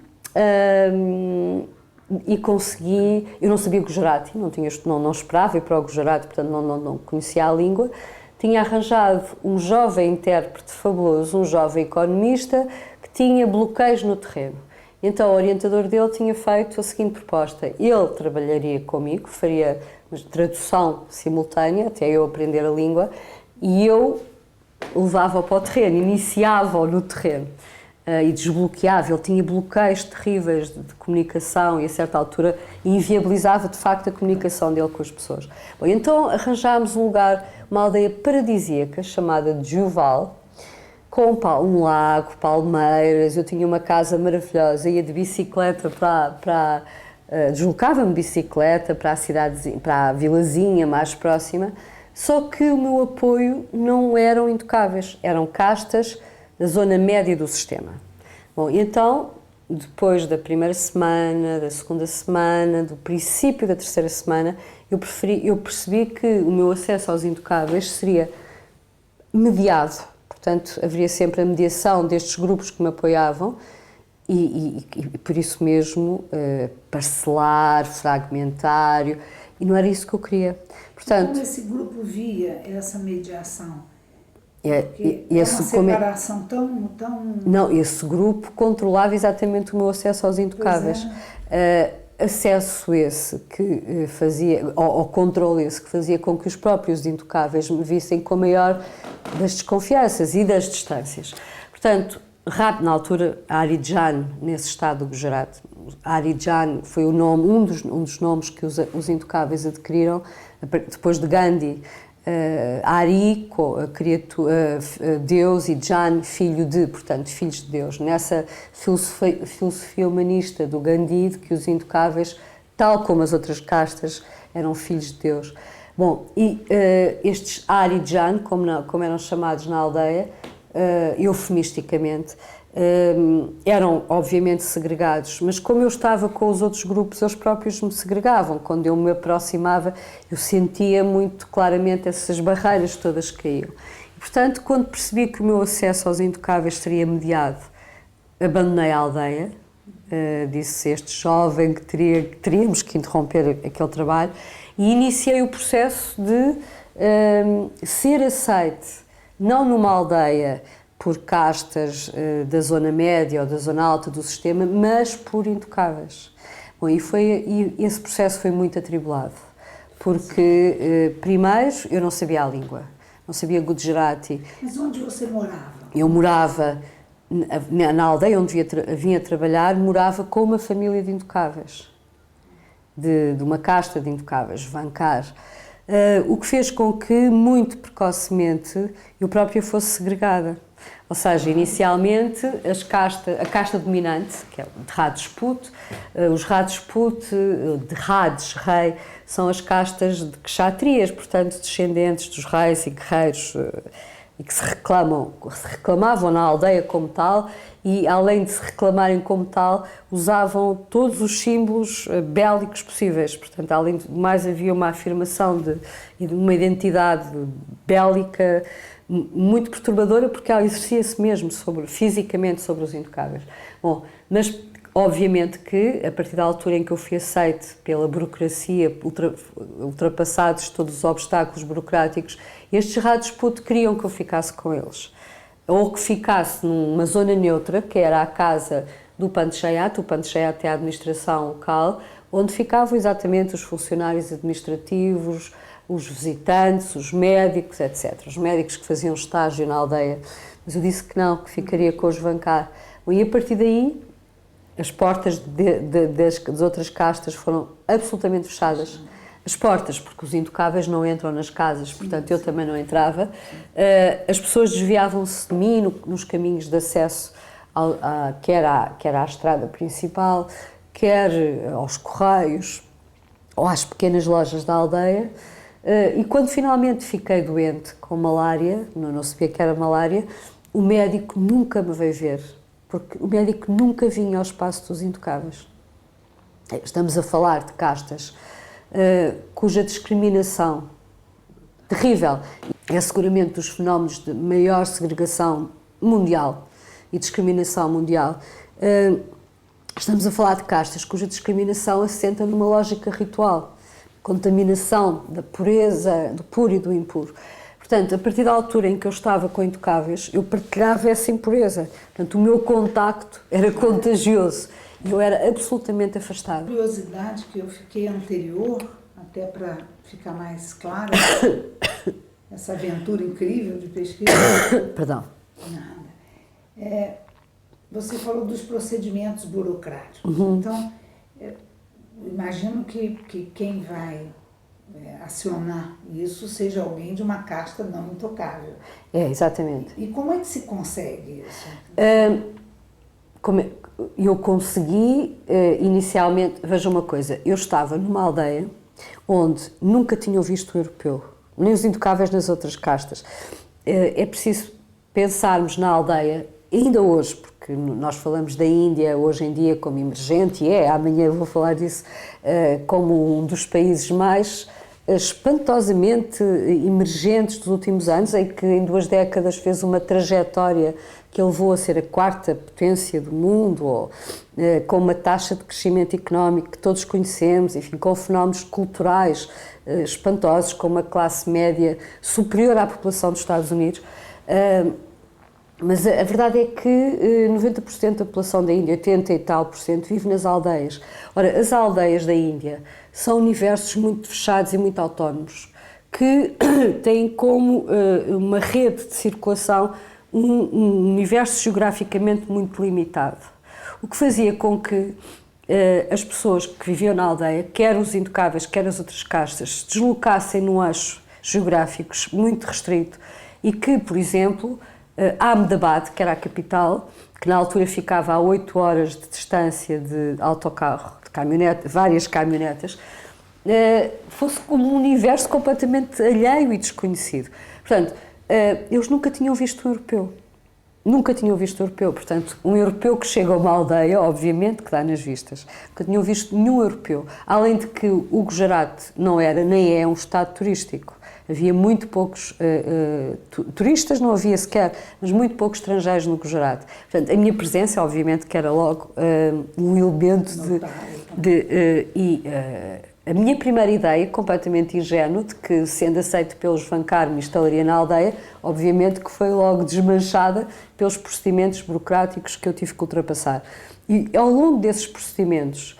consegui, eu não sabia Gujarati, não esperava ir para o Gujarat, portanto não conhecia a língua, tinha arranjado um jovem intérprete fabuloso, um jovem economista, que tinha bloqueios no terreno. Então o orientador dele tinha feito a seguinte proposta: ele trabalharia comigo, faria uma tradução simultânea, até eu aprender a língua, e eu levava-o para o terreno, iniciava-o no terreno e desbloqueava. Ele tinha bloqueios terríveis de comunicação e a certa altura inviabilizava de facto a comunicação dele com as pessoas. Bom, então arranjámos um lugar, uma aldeia paradisíaca chamada Juval, com um lago, palmeiras. Eu tinha uma casa maravilhosa, ia de bicicleta deslocava-me de bicicleta para a cidadezinha, para a vilazinha mais próxima, só que o meu apoio não eram intocáveis, eram castas da zona média do sistema. Bom, e então, depois da primeira semana, da segunda semana, do princípio da terceira semana, eu percebi que o meu acesso aos intocáveis seria mediado. Portanto, haveria sempre a mediação destes grupos que me apoiavam e por isso mesmo, parcelar, fragmentário, e não era isso que eu queria. Portanto, como esse grupo via essa mediação? Uma separação tão... Não, esse grupo controlava exatamente o meu acesso aos intocáveis. Acesso esse que fazia, ou controle esse que fazia com que os próprios intocáveis me vissem com a maior das desconfianças e das distâncias. Portanto, rápido, na altura, Harijan, nesse estado do Gujarat, Harijan foi o nome, um dos nomes que os intocáveis adquiriram depois de Gandhi. Hari, Deus, e Jan, filho de, portanto, filhos de Deus. Nessa filosofia humanista do Gandhi, de que os intocáveis, tal como as outras castas, eram filhos de Deus. Bom, e estes Hari Jan, como eram chamados na aldeia, eufemisticamente, eram obviamente segregados, mas como eu estava com os outros grupos, eles próprios me segregavam. Quando eu me aproximava, eu sentia muito claramente essas barreiras todas que caíam. E, portanto, quando percebi que o meu acesso aos intocáveis seria mediado, abandonei a aldeia, disse este jovem que teríamos que interromper aquele trabalho, e iniciei o processo de ser aceite, não numa aldeia por castas da zona média ou da zona alta do sistema, mas por intocáveis. Bom, e esse processo foi muito atribulado, porque primeiro eu não sabia a língua, não sabia Gujarati. Mas onde você morava? Eu morava na aldeia onde vinha trabalhar, morava com uma família de intocáveis, de uma casta de intocáveis, Vankar. O que fez com que, muito precocemente, eu própria fosse segregada. Ou seja, inicialmente, a casta dominante, que é de Rajput, os Rajput, de Raj, rei, são as castas de kshatriyas, portanto, descendentes dos reis e guerreiros, e que se reclamavam na aldeia como tal, e além de se reclamarem como tal, usavam todos os símbolos bélicos possíveis. Portanto, além de mais, havia uma afirmação de uma identidade bélica muito perturbadora, porque ela exercia-se mesmo fisicamente sobre os intocáveis. Bom, mas obviamente que, a partir da altura em que eu fui aceite pela burocracia, ultrapassados todos os obstáculos burocráticos, estes Rajput queriam que eu ficasse com eles. Ou que ficasse numa zona neutra, que era a casa do Panchayat. O Panchayat é a administração local, onde ficavam exatamente os funcionários administrativos, os visitantes, os médicos, etc. Os médicos que faziam estágio na aldeia. Mas eu disse que não, que ficaria com os Vankar. E a partir daí, as portas das outras castas foram absolutamente fechadas. As portas, porque os intocáveis não entram nas casas, portanto eu também não entrava. As pessoas desviavam-se de mim nos caminhos de acesso, quer à estrada principal, quer aos correios ou às pequenas lojas da aldeia. E quando finalmente fiquei doente com malária, não sabia que era malária, o médico nunca me veio ver, porque o médico nunca vinha ao espaço dos intocáveis. Estamos a falar de castas cuja discriminação terrível é seguramente dos fenómenos de maior segregação mundial e discriminação mundial. Estamos a falar de castas cuja discriminação assenta numa lógica ritual, contaminação da pureza, do puro e do impuro. Portanto, a partir da altura em que eu estava com intocáveis, eu partilhava essa impureza. Portanto, o meu contacto era contagioso. Eu era absolutamente afastada. A curiosidade que eu fiquei anterior, até para ficar mais clara, essa aventura incrível de pesquisa. Perdão. Nada. Você falou dos procedimentos burocráticos. Uhum. Então, imagino que quem vai acionar isso seja alguém de uma casta não intocável. Exatamente. E como é que se consegue isso? Eu consegui, inicialmente, veja uma coisa, eu estava numa aldeia onde nunca tinham visto um europeu, nem os intocáveis nas outras castas. É preciso pensarmos na aldeia, ainda hoje, porque nós falamos da Índia hoje em dia como emergente, e amanhã eu vou falar disso, como um dos países mais espantosamente emergentes dos últimos anos, em que em 2 décadas fez uma trajetória que levou a ser a 4ª potência do mundo, com uma taxa de crescimento económico que todos conhecemos, enfim, com fenómenos culturais espantosos, com uma classe média superior à população dos Estados Unidos. Mas a verdade é que 90% da população da Índia, 80 e tal por cento, vive nas aldeias. Ora, as aldeias da Índia são universos muito fechados e muito autónomos, que têm como uma rede de circulação um universo geograficamente muito limitado. O que fazia com que as pessoas que viviam na aldeia, quer os intocáveis, quer as outras castas, se deslocassem num eixo geográfico muito restrito e que, por exemplo, Ahmedabad, que era a capital, que na altura ficava a 8 horas de distância de autocarro, de caminhonete, várias caminhonetas, fosse como um universo completamente alheio e desconhecido. Portanto, eles nunca tinham visto um europeu. nunca tinham visto europeu, portanto, um europeu que chega a uma aldeia, obviamente que dá nas vistas, nunca tinham visto nenhum europeu, além de que o Gujarate não era nem é um estado turístico. Havia muito poucos turistas, não havia sequer, mas muito poucos estrangeiros no Gujarate. Portanto, a minha presença, obviamente, que era logo um elemento a minha primeira ideia, completamente ingênua, de que, sendo aceito pelos Vankar, me instalaria na aldeia, obviamente que foi logo desmanchada pelos procedimentos burocráticos que eu tive que ultrapassar. E, ao longo desses procedimentos,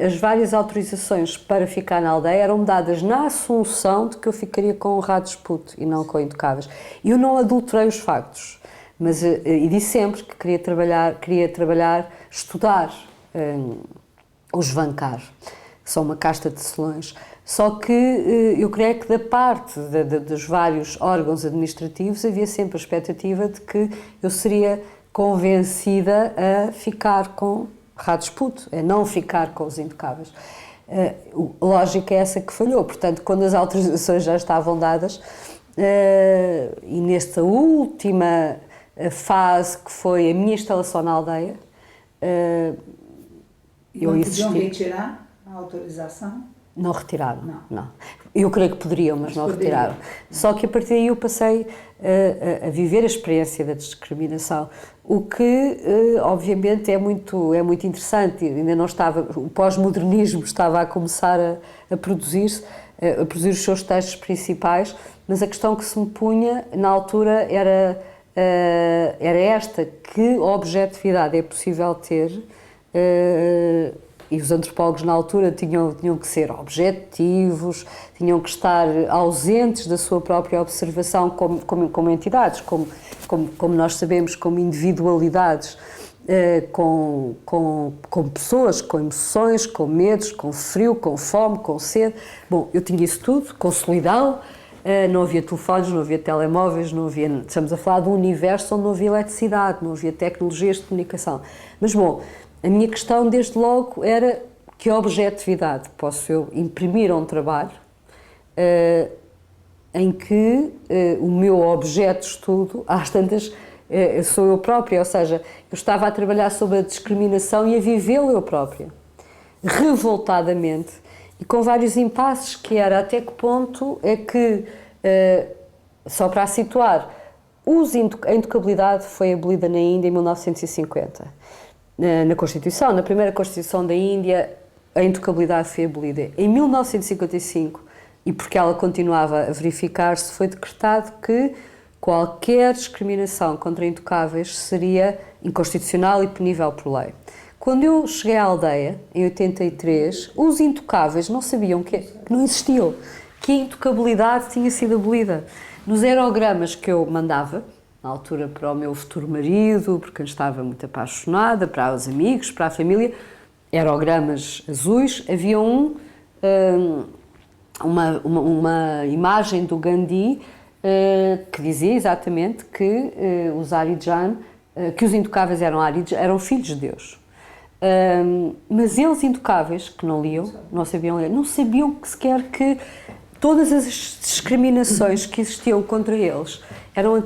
as várias autorizações para ficar na aldeia eram dadas na assunção de que eu ficaria com o Rajput e não com Intocáveis. E eu não adulterei os factos, mas e disse sempre que queria trabalhar, estudar os Vankar, que são uma casta de selões. Só que eu creio que da parte dos vários órgãos administrativos havia sempre a expectativa de que eu seria convencida a ficar com Rajput, a não ficar com os Intocáveis. A lógica é essa que falhou. Portanto, quando as autorizações já estavam dadas, e nesta última fase que foi a minha instalação na aldeia, eu insisti. Não podiam retirar a autorização? Não retiraram, não. Eu creio que poderiam, mas não retiraram. Só que a partir daí eu passei a viver a experiência da discriminação, o que obviamente é muito interessante. Ainda não estava, o pós-modernismo estava a começar a produzir os seus textos principais, mas a questão que se me punha na altura era esta: que objetividade é possível ter? E os antropólogos na altura tinham que ser objetivos, tinham que estar ausentes da sua própria observação como entidades, como nós sabemos, como individualidades, com pessoas, com emoções, com medos, com frio, com fome, com sede. Bom, eu tinha isso tudo, consolidá-lo. Não havia telefones, não havia telemóveis, não havia... Estamos a falar de um universo onde não havia eletricidade, não havia tecnologias de comunicação. Mas, bom, a mina questão, desde logo, era que objetividade posso eu imprimir a um trabalho em que o meu objeto de estudo, às tantas, sou eu própria, ou seja, eu estava a trabalhar sobre a discriminação e a vivê-la eu própria, revoltadamente, e com vários impasses, que era até que ponto é que, só para a situar, a intocabilidade foi abolida na Índia em 1950. Na Constituição, na primeira Constituição da Índia, a intocabilidade foi abolida. Em 1955, e porque ela continuava a verificar-se, foi decretado que qualquer discriminação contra intocáveis seria inconstitucional e punível por lei. Quando eu cheguei à aldeia, em 83, os intocáveis não sabiam que não existiam, que a intocabilidade tinha sido abolida. Nos aerogramas que eu mandava, na altura para o meu futuro marido, porque eu estava muito apaixonada, para os amigos, para a família, aerogramas azuis, havia uma imagem do Gandhi que dizia exatamente que os Arijan, que os intocáveis eram filhos de Deus. Mas eles intocáveis, que não liam, não sabiam ler, não sabiam sequer que todas as discriminações que existiam contra eles eram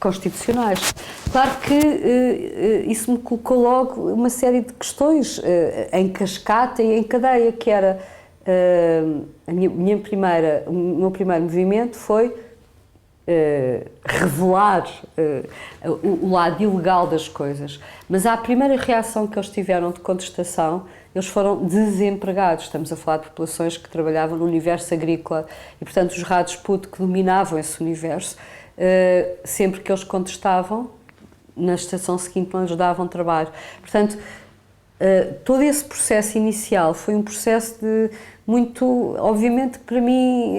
constitucionais. Claro que isso me colocou logo uma série de questões em cascata e em cadeia, que era o meu primeiro movimento foi revelar o lado ilegal das coisas. Mas à primeira reação que eles tiveram de contestação, eles foram desempregados. Estamos a falar de populações que trabalhavam no universo agrícola e, portanto, os Rajput que dominavam esse universo, sempre que eles contestavam, na estação seguinte não lhes davam trabalho. Portanto, todo esse processo inicial foi um processo de muito, obviamente, para mim,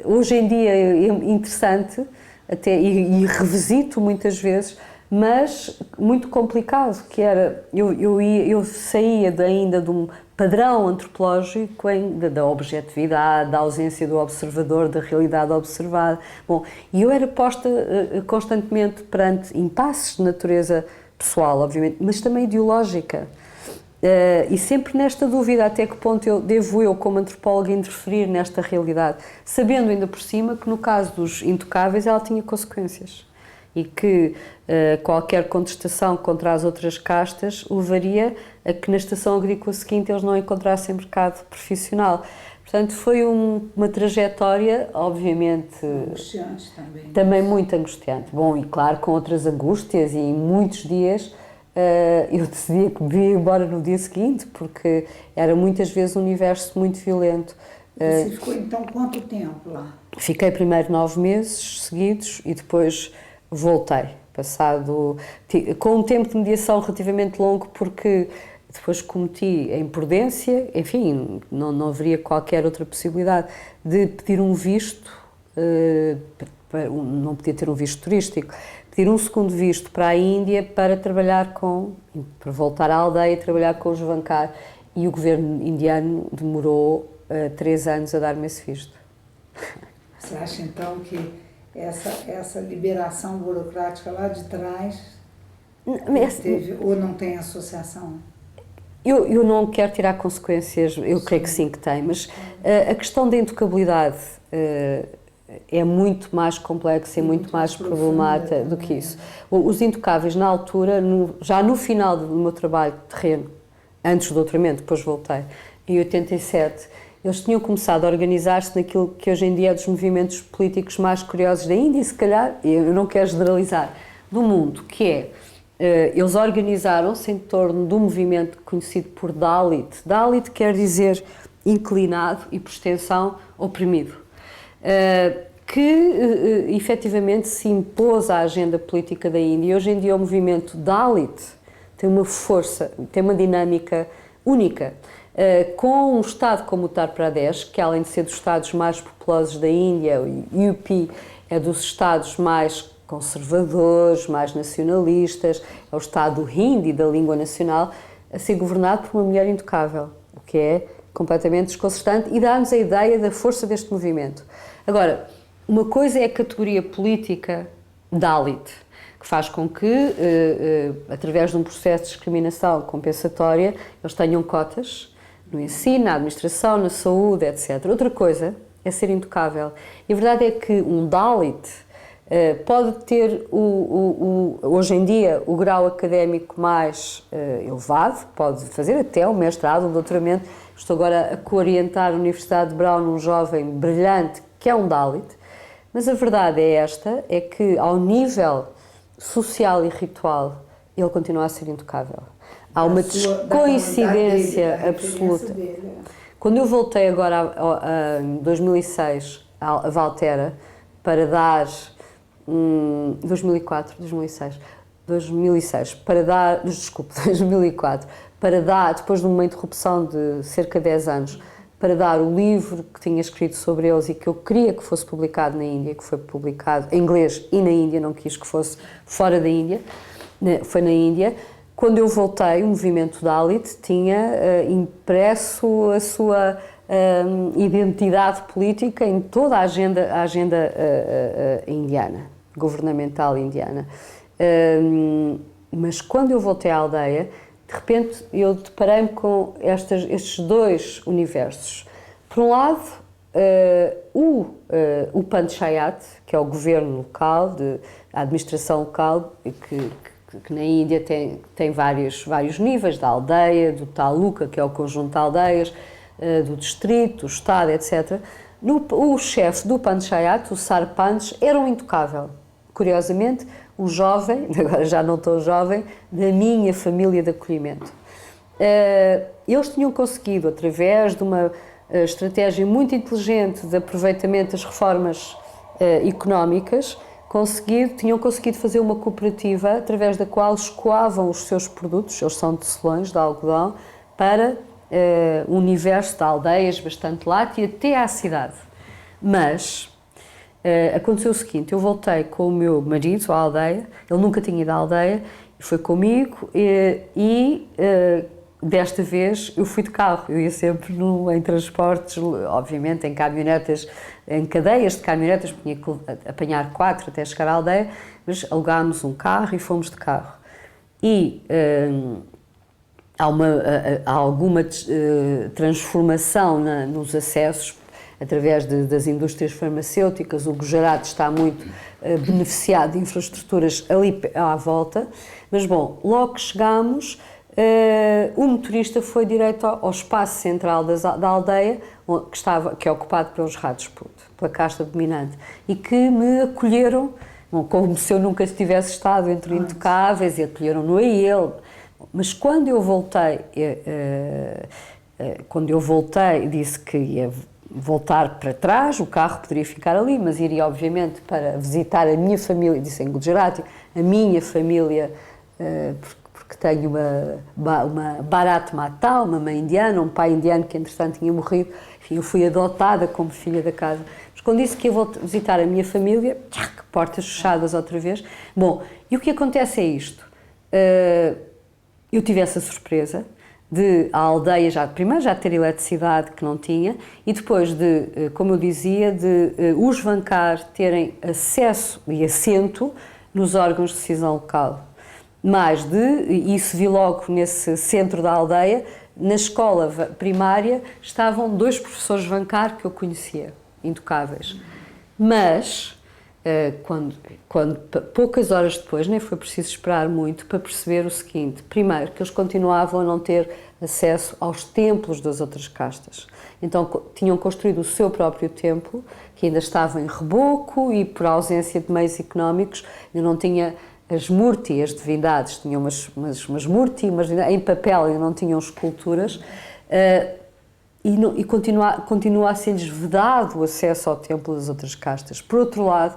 hoje em dia é interessante, até, e revisito muitas vezes, mas muito complicado, que era, eu saía ainda de um padrão antropológico da objetividade, da ausência do observador, da realidade observada. Bom, e eu era posta constantemente perante impasses de natureza pessoal, obviamente, mas também ideológica. E sempre nesta dúvida até que ponto devo eu, como antropóloga, interferir nesta realidade, sabendo ainda por cima que no caso dos intocáveis ela tinha consequências. e que qualquer contestação contra as outras castas levaria a que na estação agrícola seguinte eles não encontrassem mercado profissional. Portanto, foi uma trajetória, obviamente... Angustiante também. Também muito angustiante. Bom, e claro, com outras angústias, e muitos dias eu decidia que me ia embora no dia seguinte, porque era muitas vezes um universo muito violento. Você ficou então quanto tempo lá? Fiquei primeiro 9 meses seguidos e depois voltei, com um tempo de mediação relativamente longo, porque depois cometi a imprudência, enfim, não haveria qualquer outra possibilidade de pedir um visto, não podia ter um visto turístico, pedir um segundo visto para a Índia para para voltar à aldeia e trabalhar com os Javankar, e o governo indiano demorou 3 anos a dar-me esse visto. Você acha então que essa liberação burocrática lá de trás teve, ou não tem associação? Eu não quero tirar consequências, eu creio que sim que tem, mas a questão da intocabilidade é muito mais complexa e muito mais problemática do que isso. Os intocáveis, na altura, já no final do meu trabalho de terreno, antes do doutoramento, depois voltei, em 87, eles tinham começado a organizar-se naquilo que hoje em dia é dos movimentos políticos mais curiosos da Índia e, se calhar, eu não quero generalizar, do mundo, que é, eles organizaram-se em torno de um movimento conhecido por Dalit. Dalit quer dizer inclinado e, por extensão, oprimido, que efetivamente se impôs à agenda política da Índia. E hoje em dia o movimento Dalit tem uma força, tem uma dinâmica única. Com um estado como o Uttar Pradesh, que além de ser dos estados mais populosos da Índia, o UP é dos estados mais conservadores, mais nacionalistas, é o estado do hindi, da língua nacional, a ser governado por uma mulher intocável, o que é completamente desconcertante e dá-nos a ideia da força deste movimento. Agora, uma coisa é a categoria política Dalit, que faz com que, através de um processo de discriminação compensatória, eles tenham cotas no ensino, na administração, na saúde, etc. Outra coisa é ser intocável. E a verdade é que um Dalit pode ter, hoje em dia, o grau académico mais elevado, pode fazer até um mestrado, um doutoramento. Estou agora a coorientar a Universidade de Brown, um jovem brilhante, que é um Dalit, mas a verdade é que, ao nível social e ritual, ele continua a ser intocável. Há uma coincidência absoluta. Quando eu voltei agora em 2006 a Valtera para dar 2006 para dar, desculpe, 2004, para dar, depois de uma interrupção de cerca de 10 anos, para dar o livro que tinha escrito sobre eles e que eu queria que fosse publicado na Índia, que foi publicado em inglês e na Índia, não quis que fosse fora da Índia, foi na Índia. Quando eu voltei, o movimento Dalit tinha impresso a sua identidade política em toda a agenda indiana, governamental indiana. Mas quando eu voltei à aldeia, de repente eu deparei-me com estes dois universos. Por um lado, o Panchayat, que é o governo local, a administração local, que na Índia tem vários níveis, da aldeia, do taluka, que é o conjunto de aldeias, do distrito, do estado, etc. O chefe do Panchayat, o Sarpanch, era um intocável. Curiosamente, o jovem, agora já não tão jovem, da minha família de acolhimento. Eles tinham conseguido, através de uma estratégia muito inteligente de aproveitamento das reformas económicas, tinham conseguido fazer uma cooperativa através da qual escoavam os seus produtos, eles são tecelões de algodão, para o universo de aldeias bastante largo e até à cidade. Mas aconteceu o seguinte, eu voltei com o meu marido à aldeia, ele nunca tinha ido à aldeia, foi comigo e desta vez eu fui de carro, eu ia sempre em transportes, obviamente em caminhonetas, em cadeias de caminhonetas, tinha que apanhar 4 até chegar à aldeia, mas alugámos um carro e fomos de carro. E há alguma transformação nos acessos, através das indústrias farmacêuticas. O Gujarat está muito beneficiado de infraestruturas ali à volta. Mas, bom, logo que chegámos, o motorista foi direto ao espaço central da aldeia, que é ocupado pelos Rajput, pela casta dominante, e que me acolheram, bom, como se eu nunca tivesse estado entre intocáveis, e acolheram-no a ele. Mas quando eu voltei, disse que ia voltar para trás, o carro poderia ficar ali, mas iria obviamente para visitar a minha família, disse em Gujarati, a minha família, porque tenho uma Bharat Mata, uma mãe indiana, um pai indiano que entretanto tinha morrido. Enfim, eu fui adotada como filha da casa. Mas quando disse que ia visitar a minha família, portas fechadas outra vez. Bom, e o que acontece é isto. Eu tive essa surpresa de a aldeia primeiro já ter eletricidade, que não tinha, e depois de, como eu dizia, de os Vancar terem acesso e assento nos órgãos de decisão local. Isso vi logo nesse centro da aldeia, na escola primária estavam 2 professores Vancar que eu conhecia, intocáveis. Mas, quando poucas horas depois, nem foi preciso esperar muito para perceber o seguinte: primeiro, que eles continuavam a não ter acesso aos templos das outras castas. Então tinham construído o seu próprio templo, que ainda estava em reboco e por ausência de meios económicos, ainda não tinha as murti, as divindades, tinham umas murti, mas em papel ainda não tinham esculturas, e continua a ser-lhes vedado o acesso ao templo das outras castas. Por outro lado,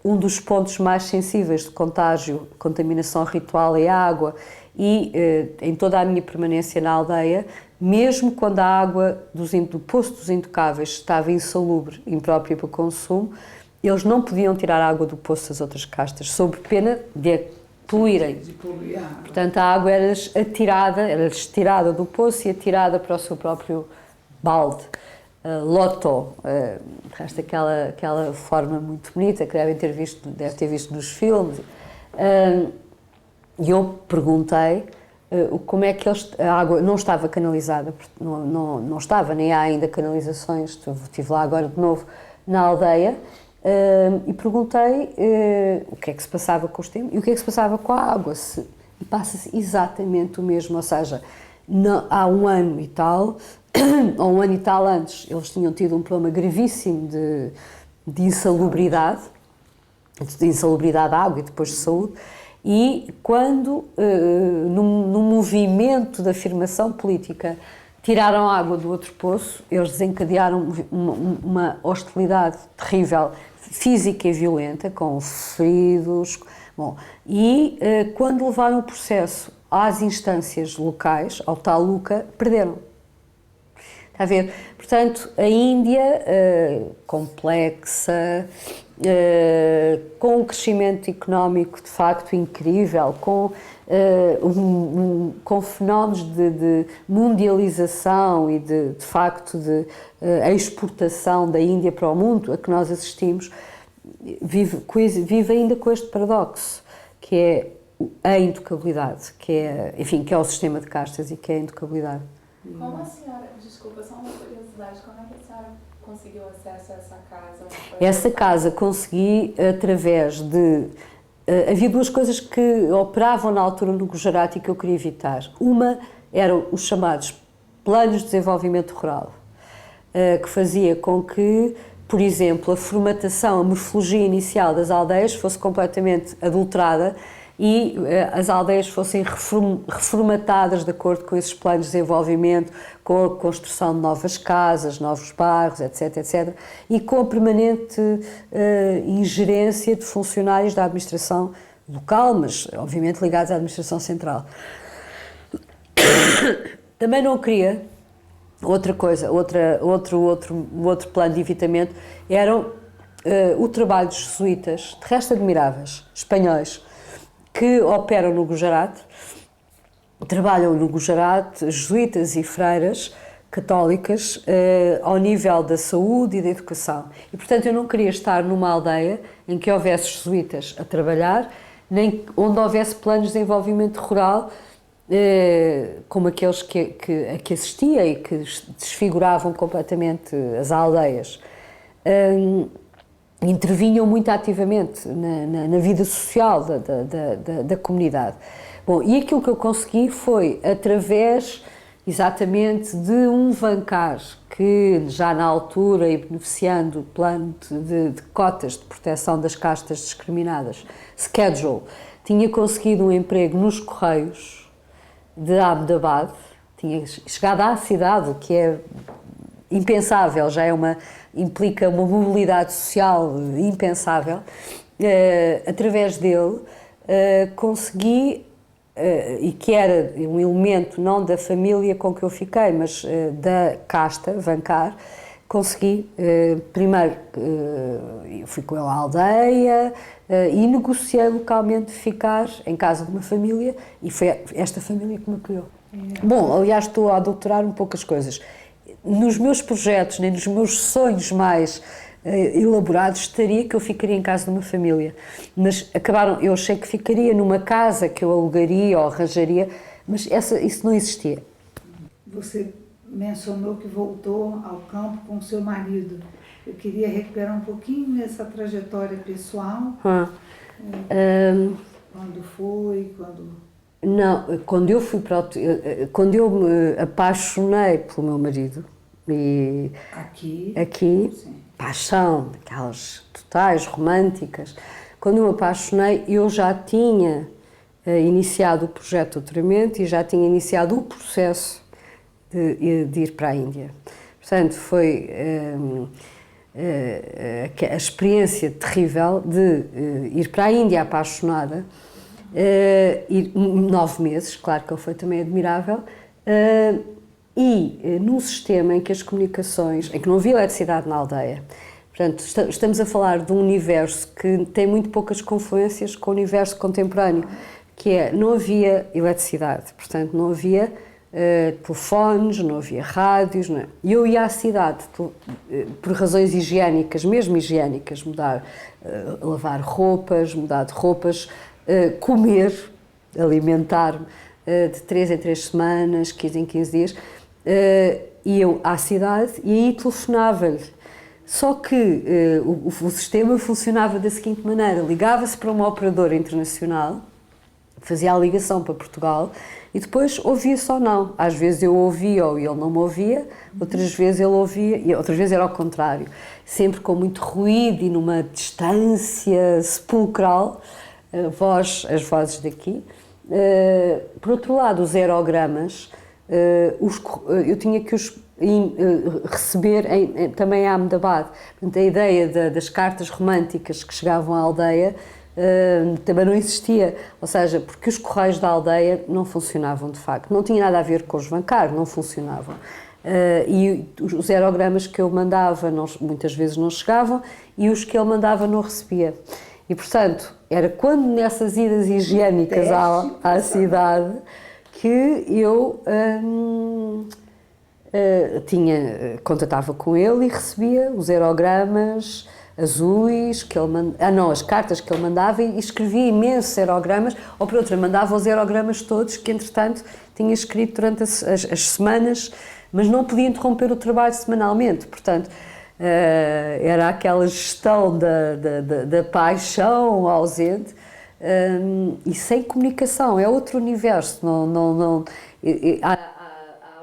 um dos pontos mais sensíveis de contágio, contaminação ritual é a água, e em toda a minha permanência na aldeia, mesmo quando a água do poço dos intocáveis estava insalubre, imprópria para consumo, eles não podiam tirar a água do poço das outras castas, sob pena de a poluírem. Portanto, a água era-lhes tirada do poço e atirada para o seu próprio balde. Loto, resta aquela forma muito bonita que deve ter visto nos filmes. E eu perguntei como é que a água não estava canalizada, não estava, nem há ainda canalizações. Estive lá agora de novo na aldeia. E perguntei o que é que se passava com os tempos e o que é que se passava com a água. E passa-se exatamente o mesmo, ou seja, há um ano e tal, ou um ano e tal antes, eles tinham tido um problema gravíssimo de insalubridade de água e depois de saúde, e quando, num movimento de afirmação política, tiraram a água do outro poço, eles desencadearam uma hostilidade terrível, física e violenta, com feridos. Bom, e quando levaram o processo às instâncias locais, ao taluka, perderam. Está a ver? Portanto, a Índia, complexa, com um crescimento económico de facto incrível, com fenómenos de mundialização e de facto de exportação da Índia para o mundo a que nós assistimos, vive ainda com este paradoxo, que é a intocabilidade, que é o sistema de castas e que é a intocabilidade. Como a senhora, desculpa, só uma curiosidade, como é que a senhora conseguiu acesso a essa casa? Essa casa consegui através de... havia 2 coisas que operavam na altura no Gujarati que eu queria evitar. Uma eram os chamados planos de desenvolvimento rural, que fazia com que, por exemplo, a formatação, a morfologia inicial das aldeias fosse completamente adulterada e as aldeias fossem reformatadas de acordo com esses planos de desenvolvimento, com a construção de novas casas, novos bairros, etc., etc., e com a permanente ingerência de funcionários da administração local, mas obviamente ligados à administração central. Também não queria, outro plano de evitamento, eram o trabalho dos jesuítas, de resto admiráveis, espanhóis, que operam no Gujarat, trabalham no Gujarat, jesuítas e freiras católicas, ao nível da saúde e da educação. E, portanto, eu não queria estar numa aldeia em que houvesse jesuítas a trabalhar, nem onde houvesse planos de desenvolvimento rural como aqueles a que assistia e que desfiguravam completamente as aldeias, intervinham muito ativamente na vida social da comunidade. Bom, e aquilo que eu consegui foi, através exatamente de um Vancar, que já na altura, e beneficiando do plano de cotas de proteção das castas discriminadas, Schedule, tinha conseguido um emprego nos Correios de Ahmedabad, tinha chegado à cidade, o que é impensável, implica uma mobilidade social impensável. Através dele consegui, e que era um elemento não da família com que eu fiquei, mas da casta, Vancar, consegui, primeiro, fui com ele à aldeia e negociei localmente ficar em casa de uma família, e foi esta família que me acolheu. Bom, aliás, estou a adulterar um pouco as coisas. Nos meus projetos, nem nos meus sonhos mais elaborados, estaria que eu ficaria em casa de uma família. Mas eu achei que ficaria numa casa que eu alugaria ou arranjaria, mas isso não existia. Você mencionou que voltou ao campo com o seu marido. Eu queria recuperar um pouquinho essa trajetória pessoal. Quando foi, Não, quando eu me apaixonei pelo meu marido, e aqui sim. Paixão, aquelas totais, românticas, quando eu me apaixonei, eu já tinha iniciado o projeto de doutoramento e já tinha iniciado o processo de ir para a Índia. Portanto, foi a experiência terrível de ir para a Índia apaixonada, ir 9 meses, claro que ele foi também admirável, e num sistema em que as comunicações, em que não havia eletricidade na aldeia. Portanto, estamos a falar de um universo que tem muito poucas confluências com o universo contemporâneo, que é, não havia eletricidade, portanto não havia telefones, não havia rádios, não é? E eu ia à cidade por razões higiênicas, mesmo higiênicas, lavar roupas, mudar de roupas, comer, alimentar-me de 3 em 3 semanas, 15 em 15 dias, ia eu à cidade e aí telefonava-lhe. Só que o sistema funcionava da seguinte maneira: ligava-se para uma operadora internacional, fazia a ligação para Portugal e depois ouvia-se ou não. Às vezes eu ouvia ou ele não me ouvia, outras vezes ele ouvia e outras vezes era ao contrário. Sempre com muito ruído e numa distância sepulcral, as vozes daqui. Por outro lado, os aerogramas, eu tinha que os receber também a Ahmedabad. Portanto, a ideia das cartas românticas que chegavam à aldeia também não existia, ou seja, porque os correios da aldeia não funcionavam de facto, não tinha nada a ver com os Vancar, não funcionavam. E os aerogramas que eu mandava muitas vezes não chegavam e os que ele mandava não recebia. E, portanto, era quando nessas idas higiênicas à cidade que eu contatava com ele e recebia os aerogramas azuis, as cartas que ele mandava, e escrevia imensos aerogramas, ou por outra, mandava os aerogramas todos que, entretanto, tinha escrito durante as semanas, mas não podia interromper o trabalho semanalmente, portanto, era aquela gestão da paixão ausente, e sem comunicação, é outro universo. Há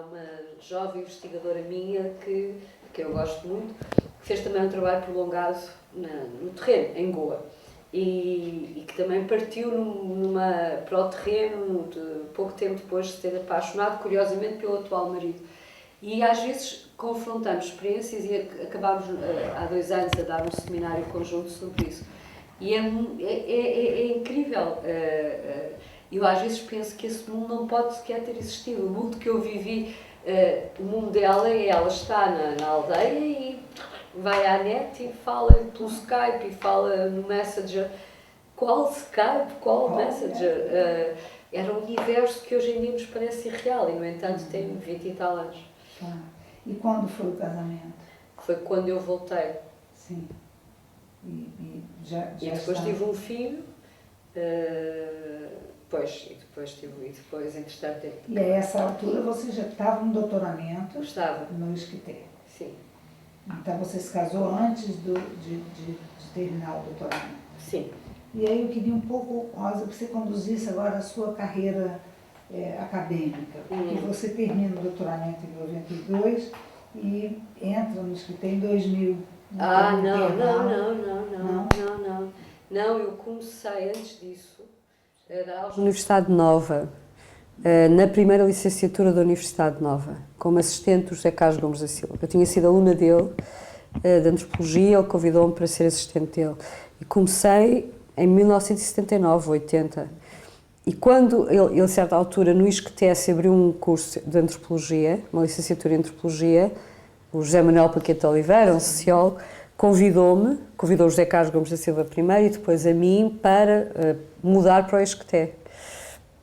uma jovem investigadora minha que eu gosto muito, que fez também um trabalho prolongado no terreno, em Goa, e que também partiu para o terreno pouco tempo depois de se ter apaixonado, curiosamente, pelo atual marido. E às vezes confrontamos experiências e acabámos há 2 anos a dar um seminário conjunto sobre isso. E é incrível. Eu às vezes penso que esse mundo não pode sequer ter existido. O mundo que eu vivi, o mundo dela, ela está na aldeia e vai à net e fala pelo Skype e fala no Messenger. Qual Skype? Qual Messenger? Era um universo que hoje em dia nos parece irreal e, no entanto, tem 20 e tal anos. E quando foi o casamento? Foi quando eu voltei. Sim. E depois tive um filho depois, entretanto... E a essa altura você já estava no doutoramento? Estava. No ISCTE? Sim. Então você se casou antes de terminar o doutoramento? Sim. E aí eu queria um pouco, Rosa, que você conduzisse agora a sua carreira acadêmica. Porque você termina o doutoramento em 92 e entra no ISCTE em 2000. Não, eu comecei antes disso a dar aulas na Universidade Nova, na primeira licenciatura da Universidade Nova, como assistente do José Carlos Gomes da Silva. Eu tinha sido aluna dele, de Antropologia, ele convidou-me para ser assistente dele. E comecei em 1979, 80. E quando ele, a certa altura, no ISCTE abriu um curso de Antropologia, uma licenciatura em Antropologia, o José Manuel Paquete Oliveira, um sociólogo, convidou o José Carlos Gomes da Silva primeiro e depois a mim para mudar para o ISCTE.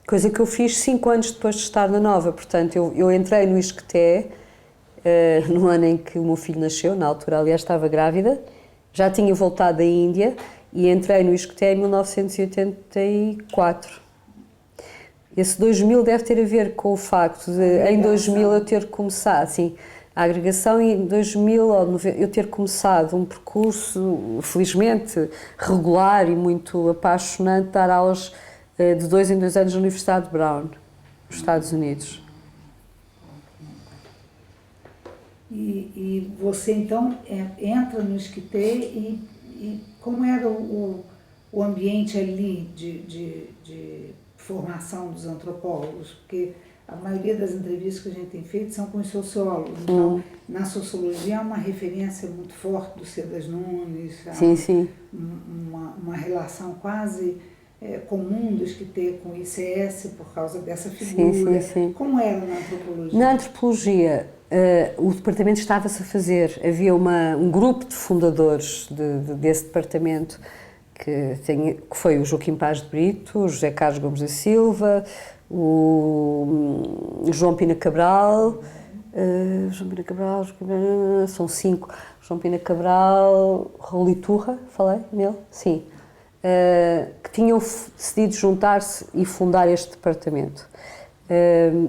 Coisa que eu fiz 5 anos depois de estar na Nova. Portanto, eu entrei no ISCTE no ano em que o meu filho nasceu, na altura, aliás, estava grávida, já tinha voltado da Índia e entrei no ISCTE em 1984. Esse 2000 deve ter a ver com o facto de, em 2000, eu ter começado, assim, a agregação e em 2000 eu ter começado um percurso, felizmente, regular e muito apaixonante, dar aulas de 2 em 2 anos na Universidade de Brown, nos Estados Unidos. E você, então, entra no ISCTE e como era o ambiente ali de formação dos antropólogos? Porque a maioria das entrevistas que a gente tem feito são com os sociólogos. Então, na sociologia há uma referência muito forte do Cedas Nunes, Sim. uma relação quase comum do ISCTE com o ICS por causa dessa figura. Sim. Como era na antropologia? Na antropologia, o departamento estava-se a fazer. Havia um grupo de fundadores desse departamento que foi o Joaquim Paz de Brito, o José Carlos Gomes da Silva, o João Pina Cabral, são 5, João Pina Cabral, Raul Iturra, falei nele? Sim, que tinham decidido juntar-se e fundar este departamento.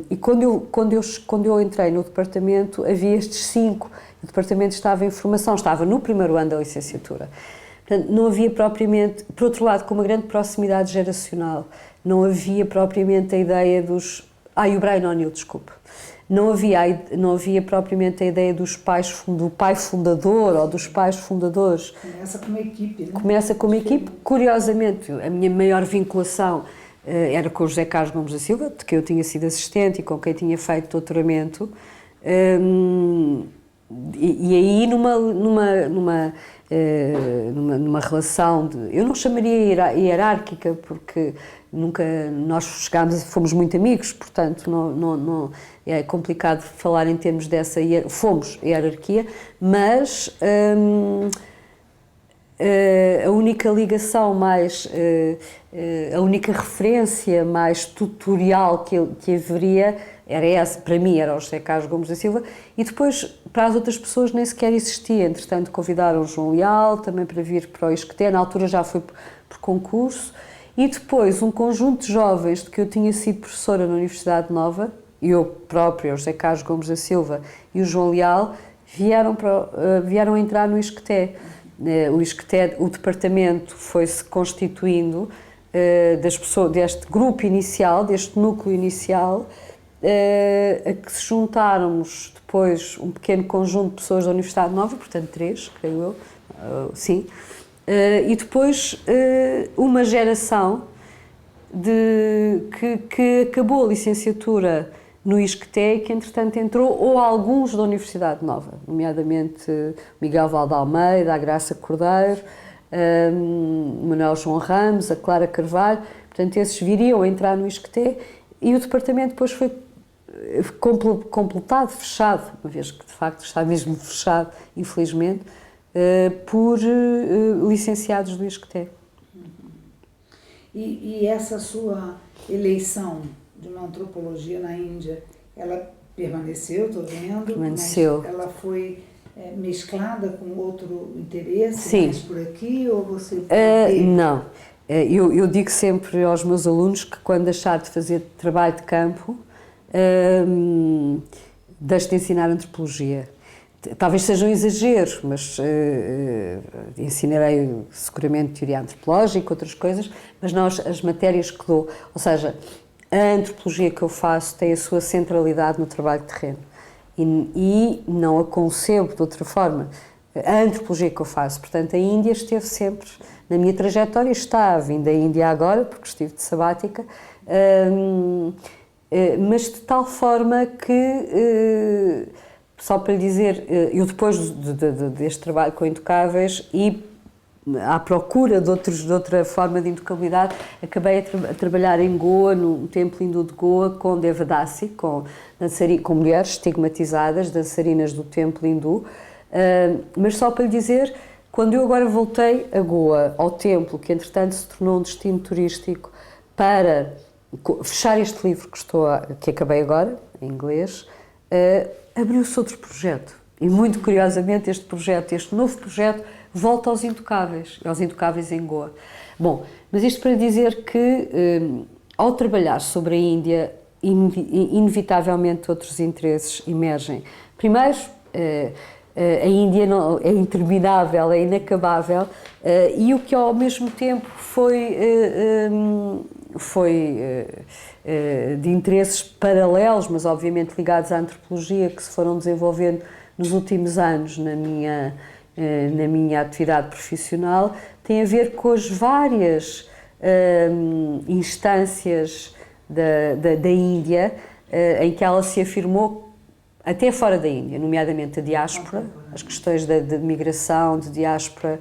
E quando eu entrei no departamento, havia estes 5, o departamento estava em formação, estava no primeiro ano da licenciatura. Portanto, não havia propriamente, por outro lado, com uma grande proximidade geracional, não havia propriamente a ideia dos... e o Brian O'Neill, desculpe. Não havia propriamente a ideia do pai fundador ou dos pais fundadores. Começa com uma equipe, né? Começa com uma equipe. Curiosamente, a minha maior vinculação era com o José Carlos Gomes da Silva, de quem eu tinha sido assistente e com quem tinha feito doutoramento. E aí numa relação eu não chamaria hierárquica, porque nunca nós fomos muito amigos, portanto não é complicado falar em termos dessa fomos hierarquia, mas a única ligação mais a única referência mais tutorial que haveria era essa, para mim era o José Carlos Gomes da Silva, e depois para as outras pessoas nem sequer existia. Entretanto convidaram o João Leal também para vir para o ISCTE, na altura já foi por concurso, e depois um conjunto de jovens de que eu tinha sido professora na Universidade Nova, eu própria, o José Carlos Gomes da Silva e o João Leal, vieram entrar no ISCTE. O ISCTE, o departamento foi-se constituindo das pessoas, deste grupo inicial, deste núcleo inicial, a que se juntáramos depois um pequeno conjunto de pessoas da Universidade Nova, portanto 3, creio eu, sim, e depois uma geração que acabou a licenciatura no ISCTE e que entretanto entrou, ou alguns da Universidade Nova, nomeadamente Miguel Valde-Almeida, a Graça Cordeiro, o Manuel João Ramos, a Clara Carvalho, portanto esses viriam a entrar no ISCTE e o departamento depois foi completado, fechado, uma vez que de facto está mesmo fechado, infelizmente, por licenciados do ISCTE. E essa sua eleição de uma antropologia na Índia, ela permaneceu, estou vendo, permaneceu. Mas ela foi mesclada com outro interesse, sim, mais por aqui, ou você... não. Eu digo sempre aos meus alunos que quando deixar de fazer trabalho de campo, deixo de ensinar antropologia. Talvez seja um exagero, mas ensinarei seguramente teoria antropológica, outras coisas, mas não as matérias que dou. Ou seja, a antropologia que eu faço tem a sua centralidade no trabalho de terreno e não a concebo de outra forma. A antropologia que eu faço, portanto, a Índia esteve sempre na minha trajetória, está vindo da Índia agora, porque estive de sabática, mas de tal forma que, só para lhe dizer, eu depois deste trabalho com Intocáveis e à procura de outra forma de intocabilidade, acabei a trabalhar em Goa, no templo hindu de Goa, com Devadasi, com mulheres estigmatizadas, dançarinas do templo hindu, mas só para lhe dizer, quando eu agora voltei a Goa, ao templo, que entretanto se tornou um destino turístico, para fechar este livro que acabei agora, em inglês, abriu-se outro projeto. E muito curiosamente este novo projeto, volta aos Intocáveis em Goa. Bom, mas isto para dizer que ao trabalhar sobre a Índia, inevitavelmente outros interesses emergem. Primeiro, a Índia é interminável, é inacabável, e o que ao mesmo tempo foi de interesses paralelos, mas obviamente ligados à antropologia, que se foram desenvolvendo nos últimos anos na minha atividade profissional, tem a ver com as várias instâncias da Índia em que ela se afirmou até fora da Índia, nomeadamente a diáspora, as questões de migração, de diáspora.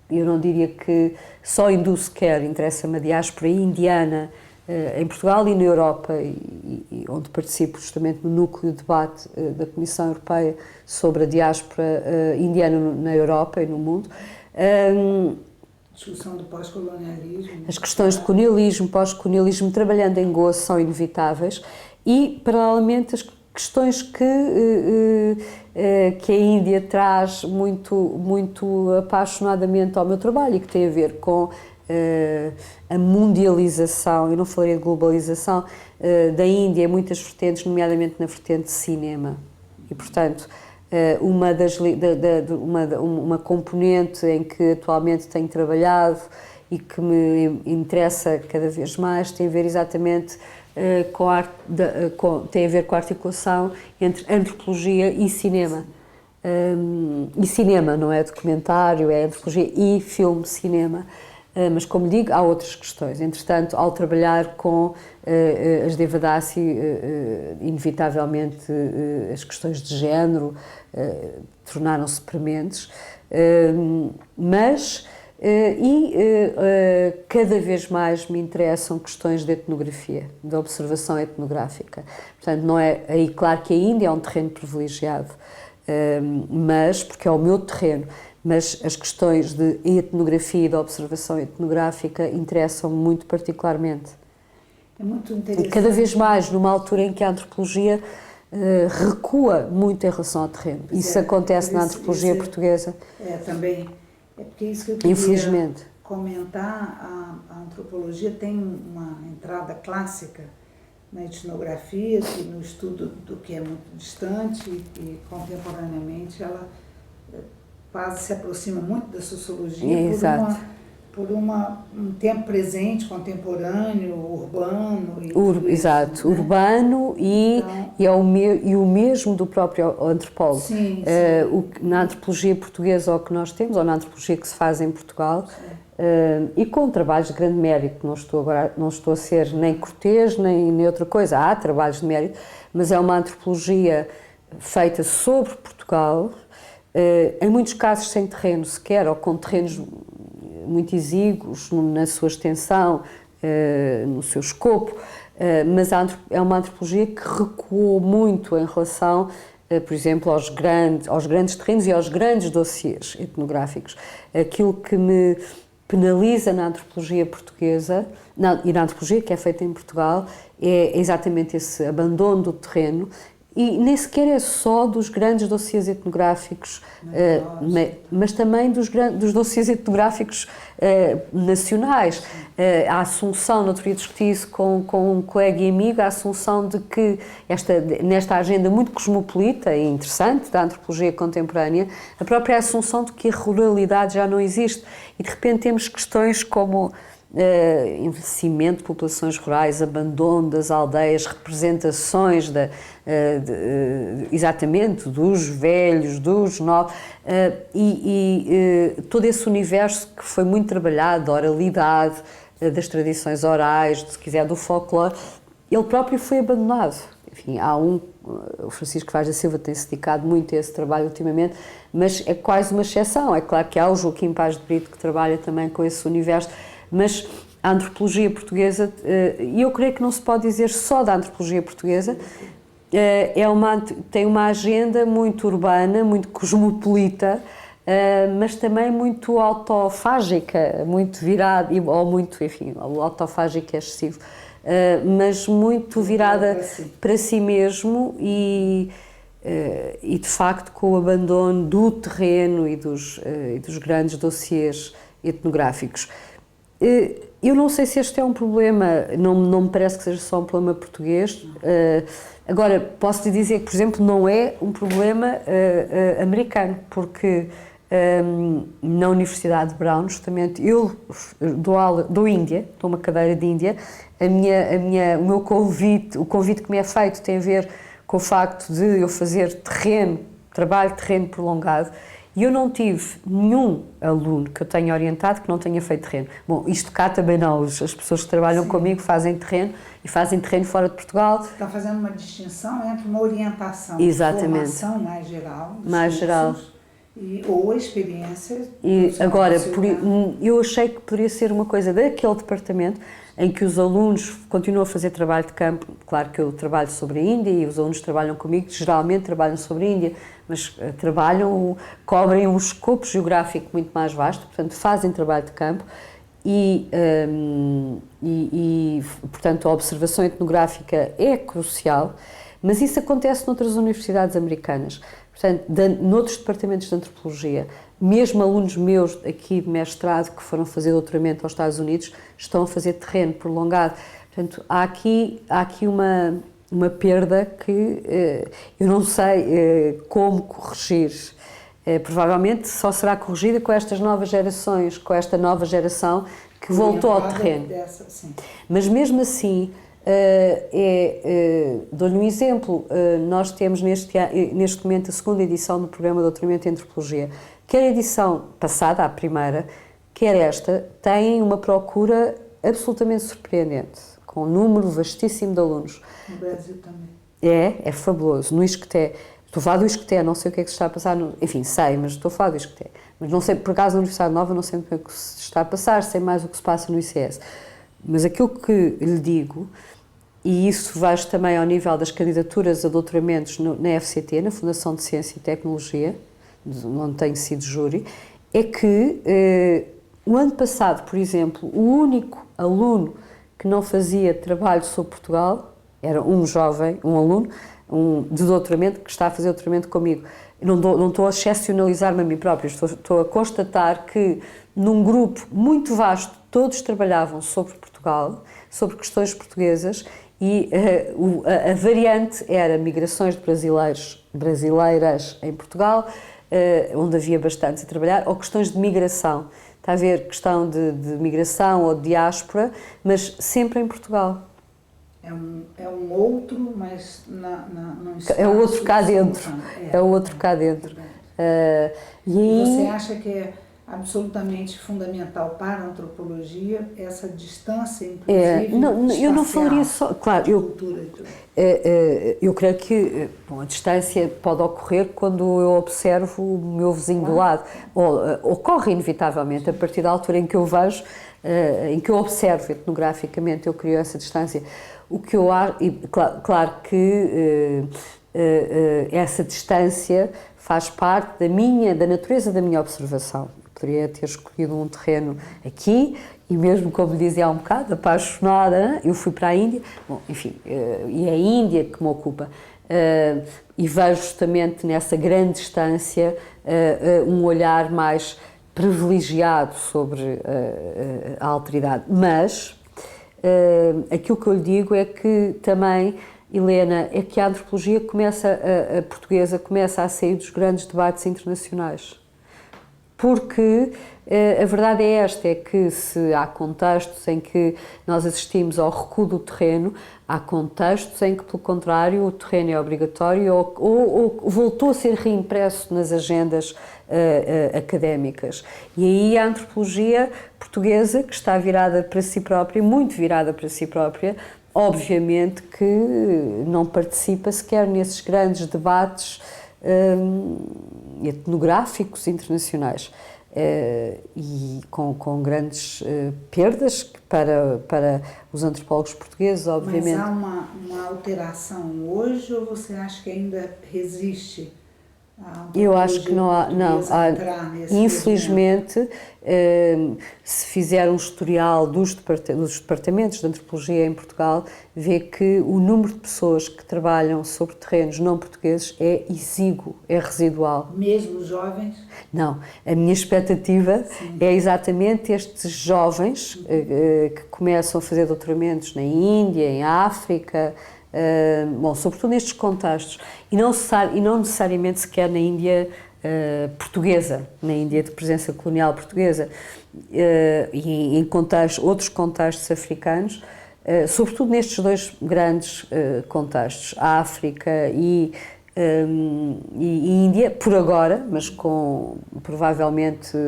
Eu não diria que só hindu sequer, interessa-me a diáspora indiana em Portugal e na Europa, onde participo justamente no núcleo de debate da Comissão Europeia sobre a diáspora indiana na Europa e no mundo. Discussão do pós-colonialismo. As questões de colonialismo, pós-colonialismo, trabalhando em Goa, são inevitáveis. E, paralelamente, as questões que a Índia traz muito apaixonadamente ao meu trabalho e que tem a ver com a mundialização, eu não falei de globalização, da Índia em muitas vertentes, nomeadamente na vertente de cinema. E, portanto, uma componente em que atualmente tenho trabalhado e que me interessa cada vez mais tem a ver exatamente tem a ver com a articulação entre antropologia e cinema. E cinema, não é documentário, é antropologia e filme-cinema. Mas, como digo, há outras questões. Entretanto, ao trabalhar com as Devadasi, inevitavelmente as questões de género tornaram-se prementes, mas cada vez mais me interessam questões de etnografia, de observação etnográfica. Portanto, não é aí, claro que a Índia é um terreno privilegiado, mas, porque é o meu terreno, mas as questões de etnografia e de observação etnográfica interessam-me muito particularmente. É muito interessante. E cada vez mais, numa altura em que a antropologia recua muito em relação ao terreno. Isso acontece na antropologia portuguesa. Também. É porque isso que eu queria infelizmente comentar. A antropologia tem uma entrada clássica na etnografia, que no estudo do que é muito distante e contemporaneamente ela quase se aproxima muito da sociologia. Exato. Por um tempo presente, contemporâneo, urbano. Exato, né? Urbano e o mesmo do próprio antropólogo. Sim, na antropologia portuguesa, ou que nós temos, ou na antropologia que se faz em Portugal, e com trabalhos de grande mérito, não estou a ser nem cortês, nem outra coisa, há trabalhos de mérito, mas é uma antropologia feita sobre Portugal, em muitos casos sem terreno sequer, ou com terrenos muito exíguos na sua extensão, no seu escopo, mas é uma antropologia que recuou muito em relação, por exemplo, aos grandes terrenos e aos grandes dossiês etnográficos. Aquilo que me penaliza na antropologia portuguesa, e na antropologia que é feita em Portugal, é exatamente esse abandono do terreno E nem sequer é só dos grandes dossiês etnográficos, mas também dos dossiês etnográficos nacionais. A assunção, não teria discutido isso com um colega e amigo, a assunção de que nesta agenda muito cosmopolita e interessante da antropologia contemporânea, a própria assunção de que a ruralidade já não existe. E de repente temos questões como envelhecimento de populações rurais, abandono das aldeias, representações exatamente dos velhos, dos novos, todo esse universo que foi muito trabalhado, da oralidade, das tradições orais, se quiser, do folclore, ele próprio foi abandonado. Enfim, o Francisco Vaz da Silva tem-se dedicado muito a esse trabalho ultimamente, mas é quase uma exceção. É claro que há o Joaquim Paz de Brito que trabalha também com esse universo, mas a antropologia portuguesa, e eu creio que não se pode dizer só da antropologia portuguesa, tem uma agenda muito urbana, muito cosmopolita, mas também muito autofágica, muito virada, ou muito, enfim, o autofágico é excessivo, mas muito virada para si mesmo e de facto com o abandono do terreno e dos grandes dossiês etnográficos. Eu não sei se este é um problema, não me parece que seja só um problema português. Agora, posso-lhe dizer que, por exemplo, não é um problema americano, porque na Universidade de Brown, justamente, eu dou Índia, dou uma cadeira de Índia, o convite que me é feito tem a ver com o facto de eu fazer trabalho de terreno prolongado, e eu não tive nenhum aluno que eu tenha orientado que não tenha feito terreno. Bom, isto cá também não, as pessoas que trabalham comigo fazem terreno e fazem terreno fora de Portugal. Você está fazendo uma distinção entre uma orientação, formação mais geral, ou a experiência. E agora, eu achei que poderia ser uma coisa daquele departamento em que os alunos continuam a fazer trabalho de campo. Claro que eu trabalho sobre a Índia e os alunos trabalham comigo, geralmente trabalham sobre a Índia, mas cobrem um escopo geográfico muito mais vasto, portanto fazem trabalho de campo e portanto a observação etnográfica é crucial, mas isso acontece noutras universidades americanas. Portanto, noutros departamentos de antropologia, mesmo alunos meus aqui de mestrado que foram fazer doutoramento aos Estados Unidos, estão a fazer terreno prolongado. Portanto, há aqui uma perda que eu não sei como corrigir. Provavelmente só será corrigida com estas novas gerações, com esta nova geração que voltou ao terreno. Mas mesmo assim, dou-lhe um exemplo, nós temos neste momento a segunda edição do programa de doutoramento em antropologia. Quer a edição passada, a primeira, quer esta, têm uma procura absolutamente surpreendente, com um número vastíssimo de alunos. No Brasil também. É fabuloso. No Isqueté, estou a falar do Isqueté, não sei o que é que se está a passar, enfim, sei, mas estou a falar do Isqueté. Mas não sei, por acaso, na Universidade Nova, não sei o que é que se está a passar, sei mais o que se passa no ICS. Mas aquilo que lhe digo, e isso vai também ao nível das candidaturas a doutoramentos na FCT, na Fundação de Ciência e Tecnologia, onde tenho sido júri, é que o ano passado, por exemplo, o único aluno que não fazia trabalho sobre Portugal era um jovem, um aluno de doutoramento que está a fazer doutoramento comigo. Não estou a excepcionalizar-me a mim próprio, estou a constatar que num grupo muito vasto todos trabalhavam sobre Portugal, sobre questões portuguesas, e a variante era migrações de brasileiras em Portugal, onde havia bastante a trabalhar, ou questões de migração. Está a ver questão de migração ou de diáspora, mas sempre em Portugal. É um outro, mas não está. É o outro cá dentro. É o outro cá dentro. E você acha que é absolutamente fundamental para a antropologia essa distância, inclusive, eu não falaria só... Claro, eu creio que a distância pode ocorrer quando eu observo o meu vizinho do lado. Ocorre inevitavelmente a partir da altura em que eu vejo, em que eu observo etnograficamente, eu crio essa distância. O que eu acho... Claro que essa distância faz parte da natureza da minha observação. Poderia ter escolhido um terreno aqui e mesmo, como lhe dizia há um bocado, apaixonada, eu fui para a Índia, bom, enfim, e é a Índia que me ocupa, e vejo justamente nessa grande distância um olhar mais privilegiado sobre a alteridade. Mas aquilo que eu lhe digo é que também, Helena, é que a antropologia a portuguesa começa a sair dos grandes debates internacionais. Porque a verdade é esta, é que se há contextos em que nós assistimos ao recuo do terreno, há contextos em que, pelo contrário, o terreno é obrigatório ou voltou a ser reimpresso nas agendas académicas. E aí a antropologia portuguesa, que está virada para si própria, muito virada para si própria, obviamente que não participa sequer nesses grandes debates etnográficos internacionais e com grandes perdas para os antropólogos portugueses, obviamente. Mas há uma alteração hoje ou você acha que ainda resiste? Eu acho que não há, infelizmente, se fizer um historial dos departamentos de antropologia em Portugal, vê que o número de pessoas que trabalham sobre terrenos não portugueses é exíguo, é residual. Mesmo os jovens? Não, a minha expectativa é exatamente estes jovens que começam a fazer doutoramentos na Índia, em África, sobretudo nestes contextos, e não necessariamente sequer na Índia portuguesa, na Índia de presença colonial portuguesa, e em outros contextos africanos, sobretudo nestes dois grandes contextos, a África e Índia, por agora, mas provavelmente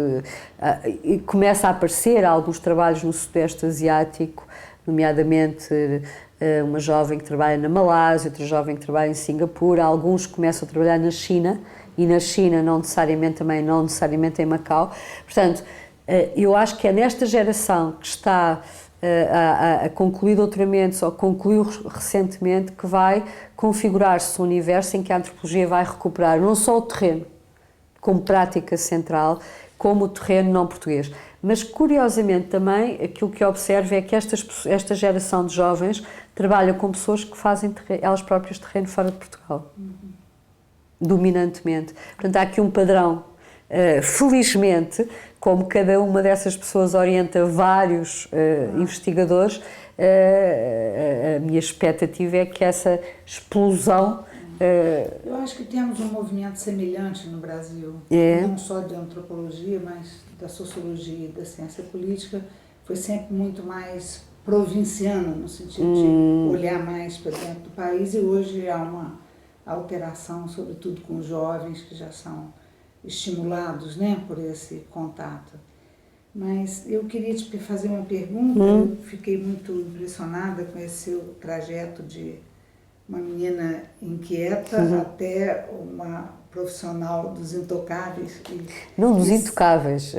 começa a aparecer alguns trabalhos no Sudeste Asiático, nomeadamente uma jovem que trabalha na Malásia, outra jovem que trabalha em Singapura, alguns começam a trabalhar na China, e na China não necessariamente em Macau. Portanto, eu acho que é nesta geração que está a concluir doutoramentos ou concluiu recentemente que vai configurar-se um universo em que a antropologia vai recuperar não só o terreno como prática central, como o terreno não português. Mas, curiosamente, também, aquilo que observo é que esta geração de jovens trabalha com pessoas que fazem elas próprias terreno fora de Portugal. Dominantemente. Portanto, há aqui um padrão. Felizmente, como cada uma dessas pessoas orienta vários investigadores, a minha expectativa é que essa explosão... Eu acho que temos um movimento semelhante no Brasil, não só de antropologia, mas da sociologia e da ciência política, foi sempre muito mais provinciana, no sentido de olhar mais para dentro do país, e hoje há uma alteração, sobretudo com os jovens que já são estimulados, né, por esse contato. Mas eu queria te fazer uma pergunta, eu fiquei muito impressionada com esse seu trajeto de uma menina inquieta até uma profissional dos intocáveis. Não dos intocáveis.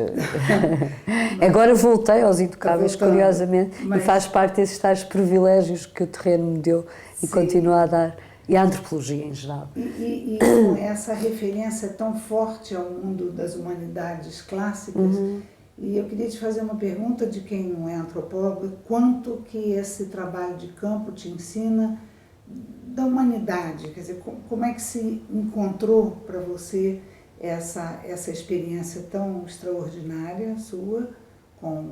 Agora voltei aos intocáveis, curiosamente, e faz parte desses tais privilégios que o terreno me deu e continua a dar. E a antropologia em geral. E com essa referência tão forte ao mundo das humanidades clássicas, e eu queria te fazer uma pergunta de quem não é antropóloga, quanto que esse trabalho de campo te ensina da humanidade, quer dizer, como é que se encontrou para você essa experiência tão extraordinária sua, com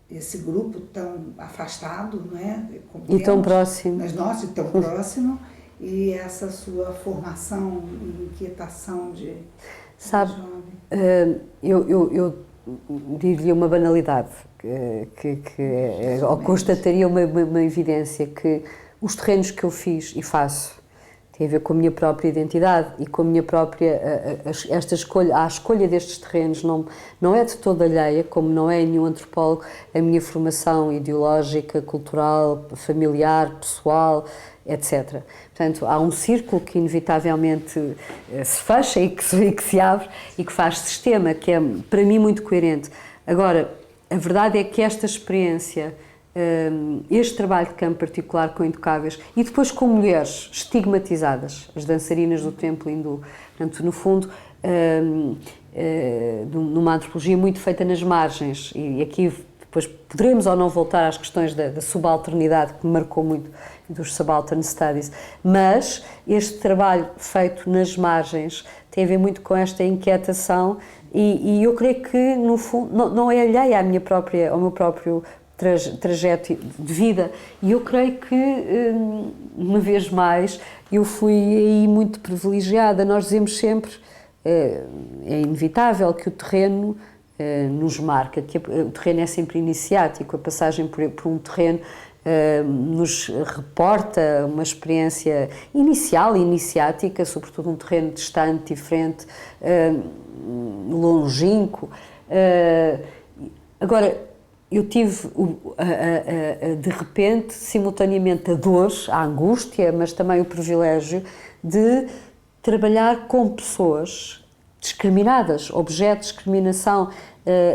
esse grupo tão afastado, não é? E tão próximo. Mas nós, e tão próximo, e essa sua formação e inquietação de jovem. Eu diria uma banalidade, ou constataria uma evidência, que os terrenos que eu fiz e faço tem a ver com a minha própria identidade e com a minha própria, a escolha destes terrenos não é de toda alheia, como não é nenhum antropólogo, a minha formação ideológica, cultural, familiar, pessoal, etc. Portanto, há um círculo que inevitavelmente se fecha e que se abre e que faz sistema, que é para mim muito coerente. Agora, a verdade é que esta experiência, este trabalho de campo particular com intocáveis e depois com mulheres estigmatizadas, as dançarinas do templo hindu, portanto, no fundo, numa antropologia muito feita nas margens, e aqui depois poderemos ou não voltar às questões da subalternidade, que me marcou muito, dos Subaltern Studies, mas este trabalho feito nas margens tem a ver muito com esta inquietação e eu creio que, no fundo, não é alheia ao meu próprio trajeto de vida, e eu creio que, uma vez mais, eu fui aí muito privilegiada. Nós dizemos sempre, é inevitável que o terreno nos marca, que o terreno é sempre iniciático, a passagem por um terreno nos reporta uma experiência inicial e iniciática, sobretudo um terreno distante, diferente, longínquo. Agora, eu tive, de repente, simultaneamente a dor, a angústia, mas também o privilégio de trabalhar com pessoas discriminadas, objeto de discriminação.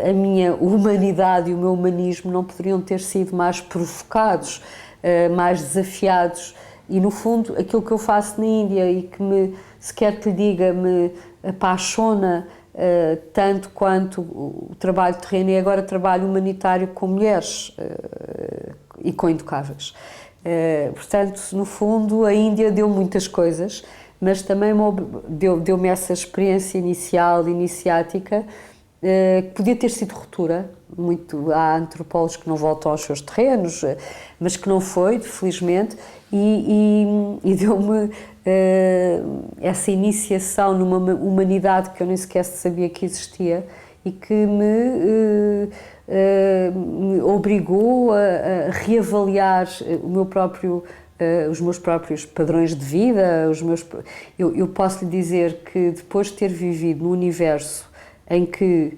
A minha humanidade e o meu humanismo não poderiam ter sido mais provocados, mais desafiados. E, no fundo, aquilo que eu faço na Índia e que, se quer que lhe diga, me apaixona tanto quanto o trabalho terreno, e agora trabalho humanitário com mulheres e com intocáveis. Portanto, no fundo, a Índia deu muitas coisas, mas também deu-me essa experiência inicial, iniciática, que podia ter sido ruptura. Há antropólogos que não voltam aos seus terrenos, mas que não foi, felizmente, e deu-me essa iniciação numa humanidade que eu nem sequer sabia que existia e que me obrigou a reavaliar os meus próprios padrões de vida. Eu posso lhe dizer que, depois de ter vivido num universo em que,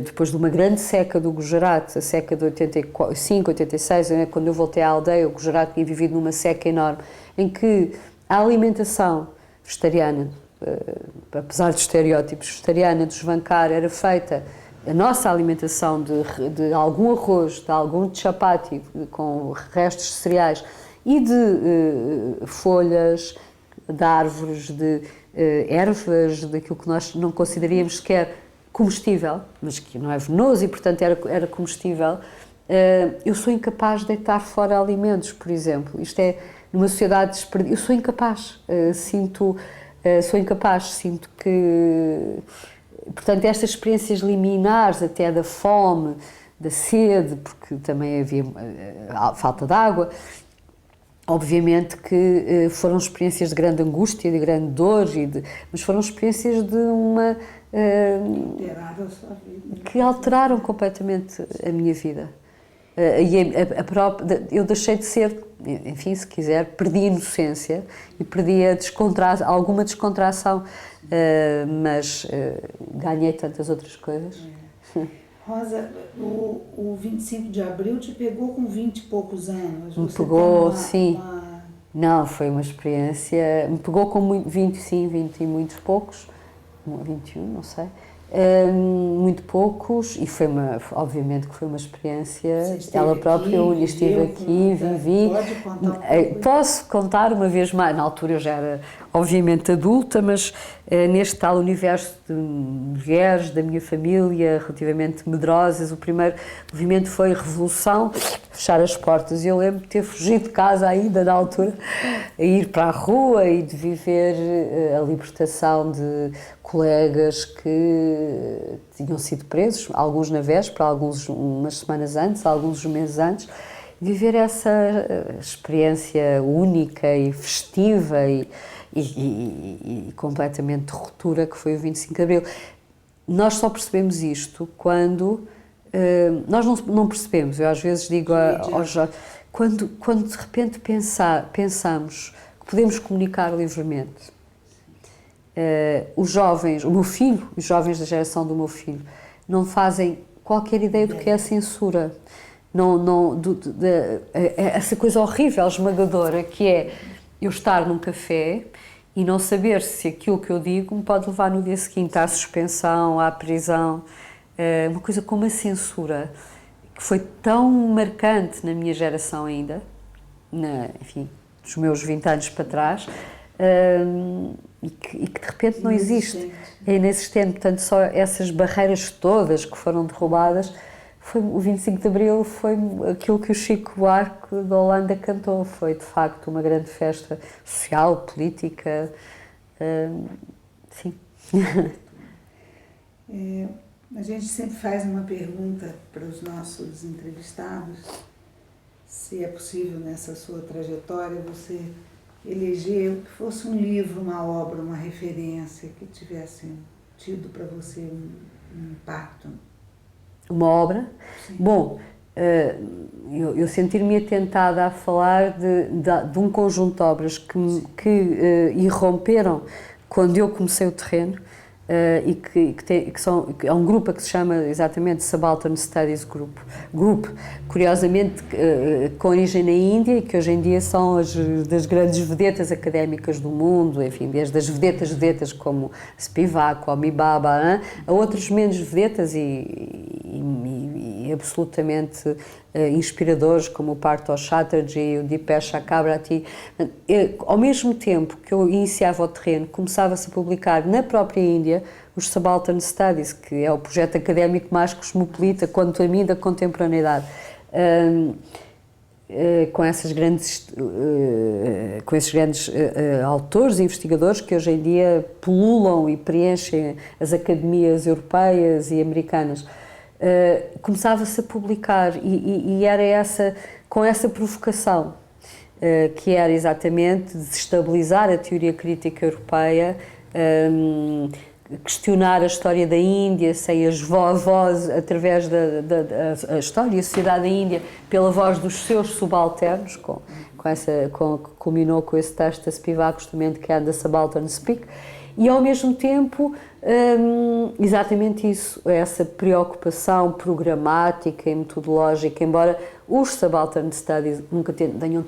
depois de uma grande seca do Gujarat, a seca de 85, 86, quando eu voltei à aldeia, o Gujarat tinha vivido numa seca enorme, em que a alimentação vegetariana, apesar dos estereótipos, vegetariana do Svankar, era feita, a nossa alimentação de algum arroz, de algum chapati, com restos de cereais e de folhas, de árvores, de ervas, daquilo que nós não consideraríamos sequer comestível, mas que não é venenoso e, portanto, era comestível. Eu sou incapaz de deitar fora alimentos, por exemplo. Isto é, numa sociedade desperdida, eu sou incapaz. Sinto que, portanto, estas experiências liminares, até da fome, da sede, porque também havia falta de água, obviamente que foram experiências de grande angústia, de grande dor, mas foram experiências de uma... que alteraram completamente a minha vida. Eu deixei de ser, enfim, se quiser, perdi a inocência e perdi alguma descontração, mas ganhei tantas outras coisas. Rosa, o 25 de abril te pegou com 20 e poucos anos. Me pegou, sim. Não, foi uma experiência... Me pegou com 20 e muitos poucos. 21, não sei. Muito poucos, e obviamente que foi uma experiência. Ela própria, eu estive aqui, vivi. Pode contar Posso contar uma vez mais? Na altura eu já era, obviamente, adulta, mas neste tal universo de mulheres da minha família, relativamente medrosas, o primeiro movimento foi revolução, fechar as portas. Eu lembro de ter fugido de casa ainda na altura, a ir para a rua e de viver a libertação de colegas que tinham sido presos, alguns na véspera, alguns umas semanas antes, alguns meses antes, viver essa experiência única e festiva e completamente de ruptura que foi o 25 de Abril. Nós só percebemos isto quando... nós não percebemos, eu às vezes digo aos jovens, quando de repente pensamos que podemos comunicar livremente. Os jovens, o meu filho, os jovens da geração do meu filho, não fazem qualquer ideia do que é a censura. Essa coisa horrível, esmagadora, que é eu estar num café e não saber se aquilo que eu digo me pode levar no dia seguinte à suspensão, à prisão. Uma coisa como a censura, que foi tão marcante na minha geração ainda, enfim, dos meus 20 anos para trás, e que de repente não existe. É inexistente. Portanto, só essas barreiras todas que foram derrubadas o 25 de Abril foi aquilo que o Chico Buarque da Holanda cantou, foi de facto uma grande festa social, política, sim. A gente sempre faz uma pergunta para os nossos entrevistados, se é possível nessa sua trajetória você eleger que fosse um livro, uma obra, uma referência que tivesse tido para você um impacto. Uma obra? Sim. Bom, eu sentir-me tentada a falar de um conjunto de obras que irromperam quando eu comecei o terreno, e que é um grupo que se chama exatamente Subaltern Studies Group, curiosamente com origem na Índia e que hoje em dia são das grandes vedetas académicas do mundo, enfim, desde as vedetas como Spivak, Homi Bhabha, a outras menos vedetas e absolutamente inspiradores como o Partho Chatterjee, o Dipesh Chakrabarti. Ao mesmo tempo que eu iniciava o terreno, começava-se a publicar na própria Índia os Subaltern Studies, que é o projeto académico mais cosmopolita, quanto a mim, da contemporaneidade. Com esses grandes autores e investigadores que hoje em dia pululam e preenchem as academias europeias e americanas. Começava-se a publicar e era com essa provocação, que era exatamente desestabilizar a teoria crítica europeia, questionar a história da Índia sem as vozes, através da história e a sociedade da Índia, pela voz dos seus subalternos, que culminou com esse texto da Spivak, justamente, que é da Subaltern Speak, e ao mesmo tempo exatamente isso, essa preocupação programática e metodológica, embora os Subaltern Studies nunca tenham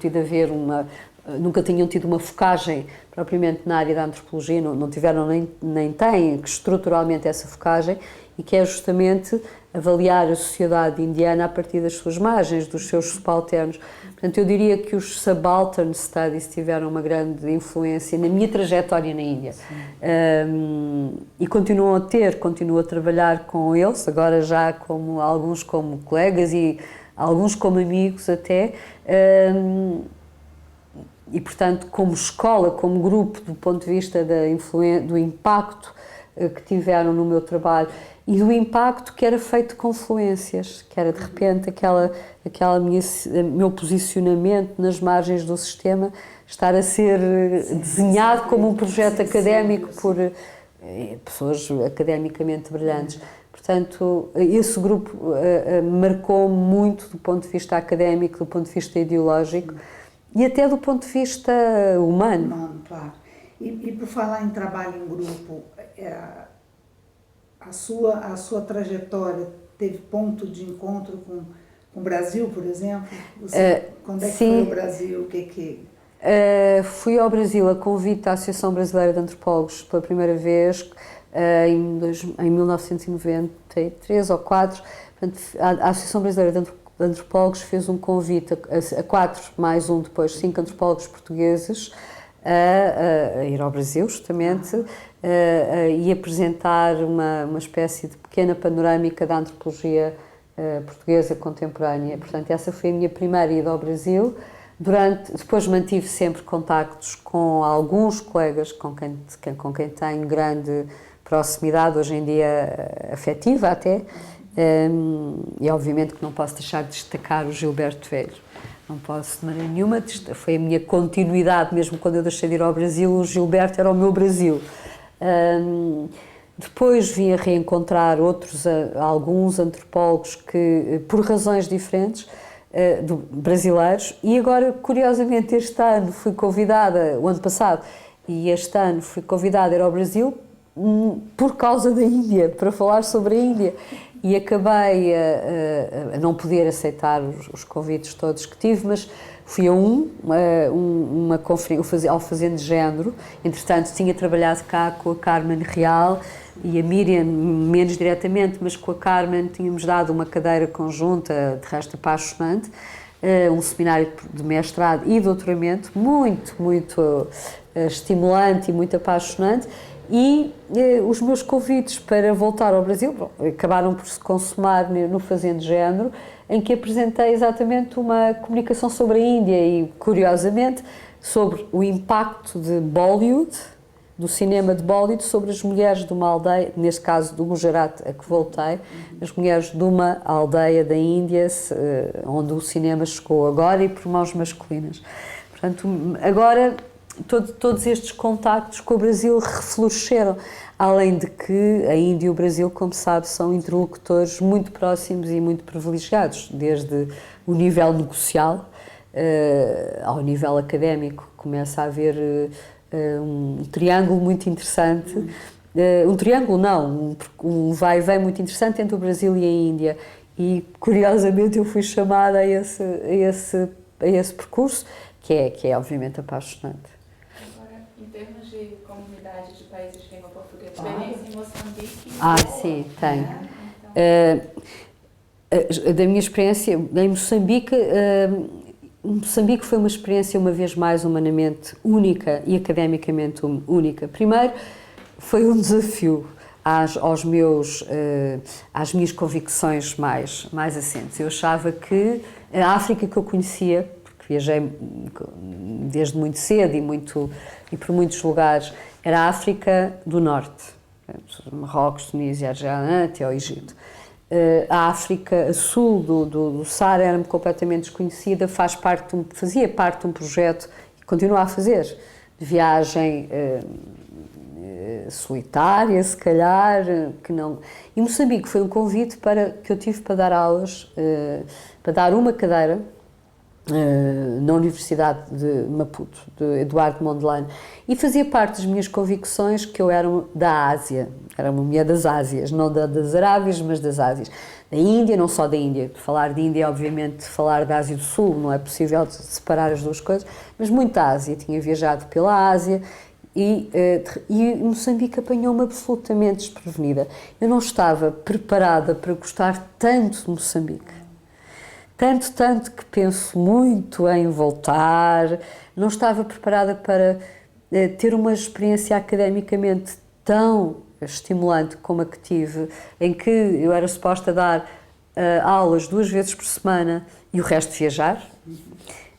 tido uma focagem propriamente na área da antropologia, não tiveram nem têm estruturalmente essa focagem, e que é justamente avaliar a sociedade indiana a partir das suas margens, dos seus subalternos. Portanto, eu diria que os Subaltern Studies tiveram uma grande influência na minha trajetória na Índia. E continuo a trabalhar com eles, agora já alguns como colegas e alguns como amigos até, e portanto como escola, como grupo, do ponto de vista do impacto que tiveram no meu trabalho e do impacto que era feito de confluências, que era de repente meu posicionamento nas margens do sistema estar a ser desenhado como um projeto académico por pessoas academicamente brilhantes. Portanto, esse grupo marcou-me muito do ponto de vista académico, do ponto de vista ideológico e até do ponto de vista humano. Claro. E por falar em trabalho em grupo, a sua trajetória teve ponto de encontro com o Brasil, por exemplo? Quando é que foi o Brasil? Fui ao Brasil a convite da Associação Brasileira de Antropólogos pela primeira vez em 1993 ou 4. Portanto, a Associação Brasileira de Antropólogos fez um convite a 4, mais um depois, 5 antropólogos portugueses a ir ao Brasil, justamente, e apresentar uma espécie de pequena panorâmica da antropologia portuguesa contemporânea. Portanto, essa foi a minha primeira ida ao Brasil. Depois mantive sempre contactos com alguns colegas com quem tenho grande proximidade, hoje em dia afetiva até, e obviamente que não posso deixar de destacar o Gilberto Velho. Não posso de maneira nenhuma, foi a minha continuidade, mesmo quando eu deixei de ir ao Brasil, o Gilberto era o meu Brasil. Depois vim a reencontrar alguns antropólogos que, por razões diferentes, brasileiros, e agora, curiosamente, este ano fui convidada, o ano passado, e este ano fui convidada a ir ao Brasil por causa da Índia, para falar sobre a Índia. E acabei a não poder aceitar os convites todos que tive, mas fui a uma conferência, ao Fazendo Género. Entretanto, tinha trabalhado cá com a Carmen Real e a Miriam, menos diretamente, mas com a Carmen tínhamos dado uma cadeira conjunta, de resto apaixonante, um seminário de mestrado e doutoramento, muito, muito estimulante e muito apaixonante. E os meus convites para voltar ao Brasil acabaram por se consumar no Fazendo Género, em que apresentei exatamente uma comunicação sobre a Índia e, curiosamente, sobre o impacto de Bollywood, do cinema de Bollywood, sobre as mulheres de uma aldeia, neste caso do Gujarat, a que voltei, as mulheres de uma aldeia da Índia, onde o cinema chegou agora e por mãos masculinas. Portanto, agora todos estes contactos com o Brasil refloresceram, além de que a Índia e o Brasil, como sabe, são interlocutores muito próximos e muito privilegiados, desde o nível negocial ao nível académico. Começa a haver um triângulo muito interessante, um triângulo não, um vai e vem muito interessante entre o Brasil e a Índia, e curiosamente eu fui chamada a esse percurso, que é obviamente apaixonante. Em termos de comunidades de países de língua portuguesa, experiência em Moçambique? Sim, tenho. Da minha experiência em Moçambique, Moçambique foi uma experiência, uma vez mais, humanamente única e academicamente única. Primeiro, foi um desafio às minhas convicções mais assentes. Eu achava que a África que eu conhecia, viajei desde muito cedo e por muitos lugares, era a África do Norte, Marrocos, Tunísia, Argélia, até ao Egito. A África a sul do Saara era-me completamente desconhecida, fazia parte de um projeto, e continua a fazer, de viagem solitária, se calhar, que não... E Moçambique foi um convite que eu tive para dar aulas, para dar uma cadeira, na Universidade de Maputo, de Eduardo Mondlane, e fazia parte das minhas convicções que eu era da Ásia, era uma mulher das Ásias, não das Arábias, mas das Ásias. Da Índia, não só da Índia. Falar de Índia, obviamente, falar da Ásia do Sul, não é possível separar as duas coisas, mas muito da Ásia. Tinha viajado pela Ásia e Moçambique apanhou-me absolutamente desprevenida. Eu não estava preparada para gostar tanto de Moçambique. Tanto que penso muito em voltar, não estava preparada para ter uma experiência academicamente tão estimulante como a que tive, em que eu era suposta dar aulas 2 vezes por semana e o resto viajar.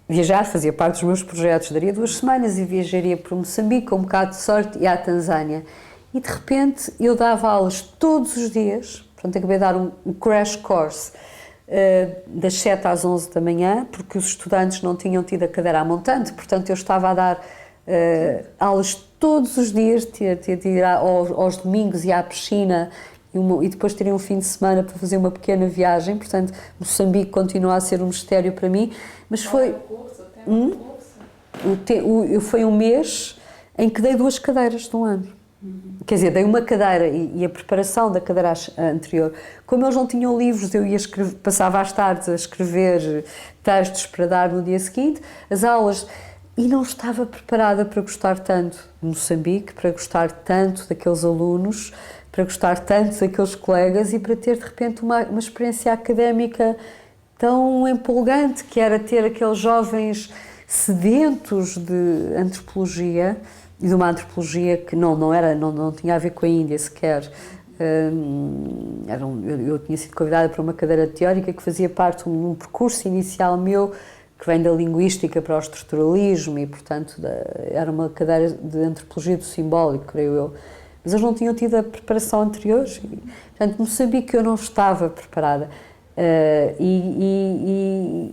Viajar fazia parte dos meus projetos, daria 2 semanas e viajaria para Moçambique, com um bocado de sorte, e à Tanzânia. E de repente eu dava aulas todos os dias, portanto acabei de dar um crash course, das 7 às 11 da manhã, porque os estudantes não tinham tido a cadeira à montante, portanto eu estava a dar aulas todos os dias, tinha de ir aos domingos e à piscina, e depois teria um fim de semana para fazer uma pequena viagem. Portanto, Moçambique continua a ser um mistério para mim, mas foi... Foi um mês em que dei 2 cadeiras de um ano. Quer dizer, dei uma cadeira e a preparação da cadeira anterior. Como eles não tinham livros, eu passava às tardes a escrever textos para dar no dia seguinte, as aulas, e não estava preparada para gostar tanto de Moçambique, para gostar tanto daqueles alunos, para gostar tanto daqueles colegas e para ter de repente uma experiência académica tão empolgante, que era ter aqueles jovens sedentos de antropologia, e de uma antropologia que não tinha a ver com a Índia sequer. Eu tinha sido convidada para uma cadeira teórica que fazia parte de um percurso inicial meu, que vem da linguística para o estruturalismo, e portanto era uma cadeira de antropologia do simbólico, creio eu. Mas eles não tinham tido a preparação anterior, e, portanto, Moçambique eu não estava preparada. E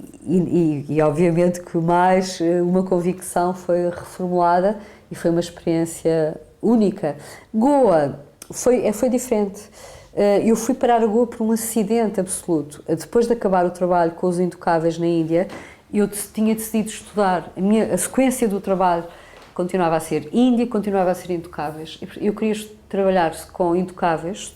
obviamente que mais uma convicção foi reformulada e foi uma experiência única. Goa foi diferente. Eu fui parar a Goa por um acidente absoluto. Depois de acabar o trabalho com os Intocáveis na Índia, eu tinha decidido estudar, a sequência do trabalho continuava a ser Índia, continuava a ser Intocáveis. Eu queria trabalhar com Intocáveis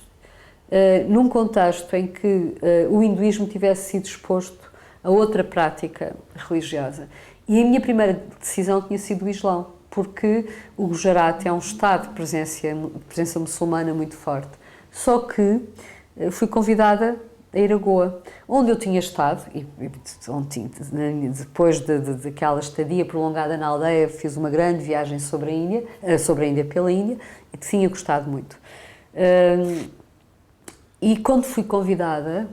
num contexto em que o hinduísmo tivesse sido exposto a outra prática religiosa. E a minha primeira decisão tinha sido o Islão, porque o Gujarat é um estado de presença muçulmana muito forte. Só que fui convidada a ir a Goa, onde eu tinha estado, e depois daquela estadia prolongada na aldeia, fiz uma grande viagem sobre a Índia pela Índia, e tinha gostado muito. E quando fui convidada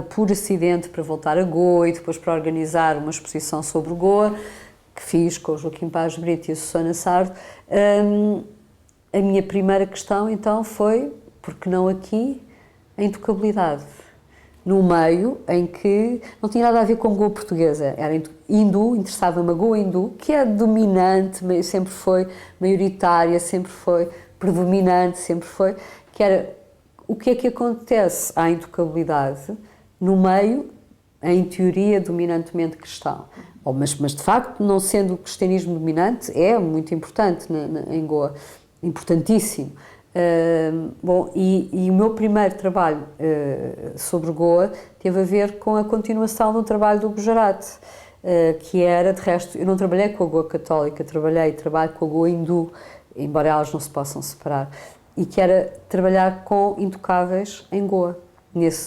por acidente para voltar a Goa e depois para organizar uma exposição sobre Goa, que fiz com o Joaquim Paz Brito e a Susana Sardo, a minha primeira questão então foi, por que não aqui, a intocabilidade? No meio em que não tinha nada a ver com Goa portuguesa, era hindu, interessava-me a Goa hindu, que é dominante, sempre foi maioritária, sempre foi predominante, sempre foi, que era o que é que acontece à intocabilidade no meio, em teoria, dominantemente cristão. Mas de facto, não sendo o cristianismo dominante, é muito importante em Goa, importantíssimo. E o meu primeiro trabalho sobre Goa teve a ver com a continuação do trabalho do Gujarat, que era, de resto, eu não trabalhei com a Goa católica, trabalho com a Goa hindu, embora elas não se possam separar, e que era trabalhar com intocáveis em Goa,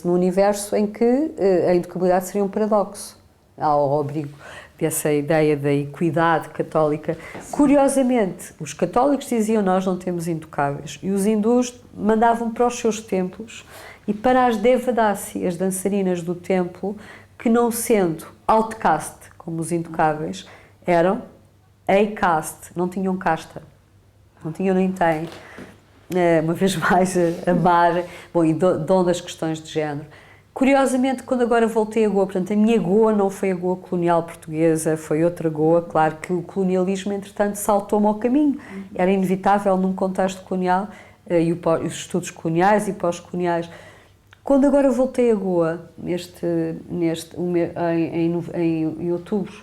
no universo em que a intocabilidade seria um paradoxo, ao abrigo dessa ideia da equidade católica. Curiosamente, os católicos diziam nós não temos intocáveis e os hindus mandavam para os seus templos e para as devadasi, as dançarinas do templo, que não sendo outcast, como os intocáveis, eram a-caste, não tinham casta, não tinham nem têm. Uma vez mais amar, e dom das questões de género. Curiosamente, quando agora voltei a Goa, portanto, a minha Goa não foi a Goa colonial portuguesa, foi outra Goa, claro que o colonialismo, entretanto, saltou-me ao caminho. Era inevitável num contexto colonial, e os estudos coloniais e pós-coloniais. Quando agora voltei a Goa, em outubro,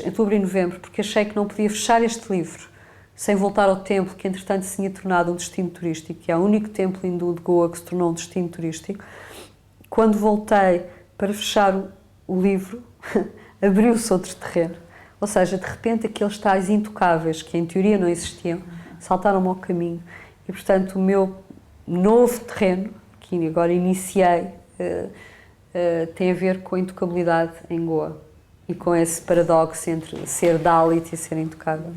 outubro e novembro, porque achei que não podia fechar este livro sem voltar ao templo, que entretanto se tinha tornado um destino turístico, que é o único templo hindu de Goa que se tornou um destino turístico. Quando voltei para fechar o livro, abriu-se outro terreno. Ou seja, de repente aqueles tais intocáveis, que em teoria não existiam, saltaram-me ao caminho. E, portanto, o meu novo terreno, que agora iniciei, tem a ver com a intocabilidade em Goa. E com esse paradoxo entre ser Dalit e ser intocável.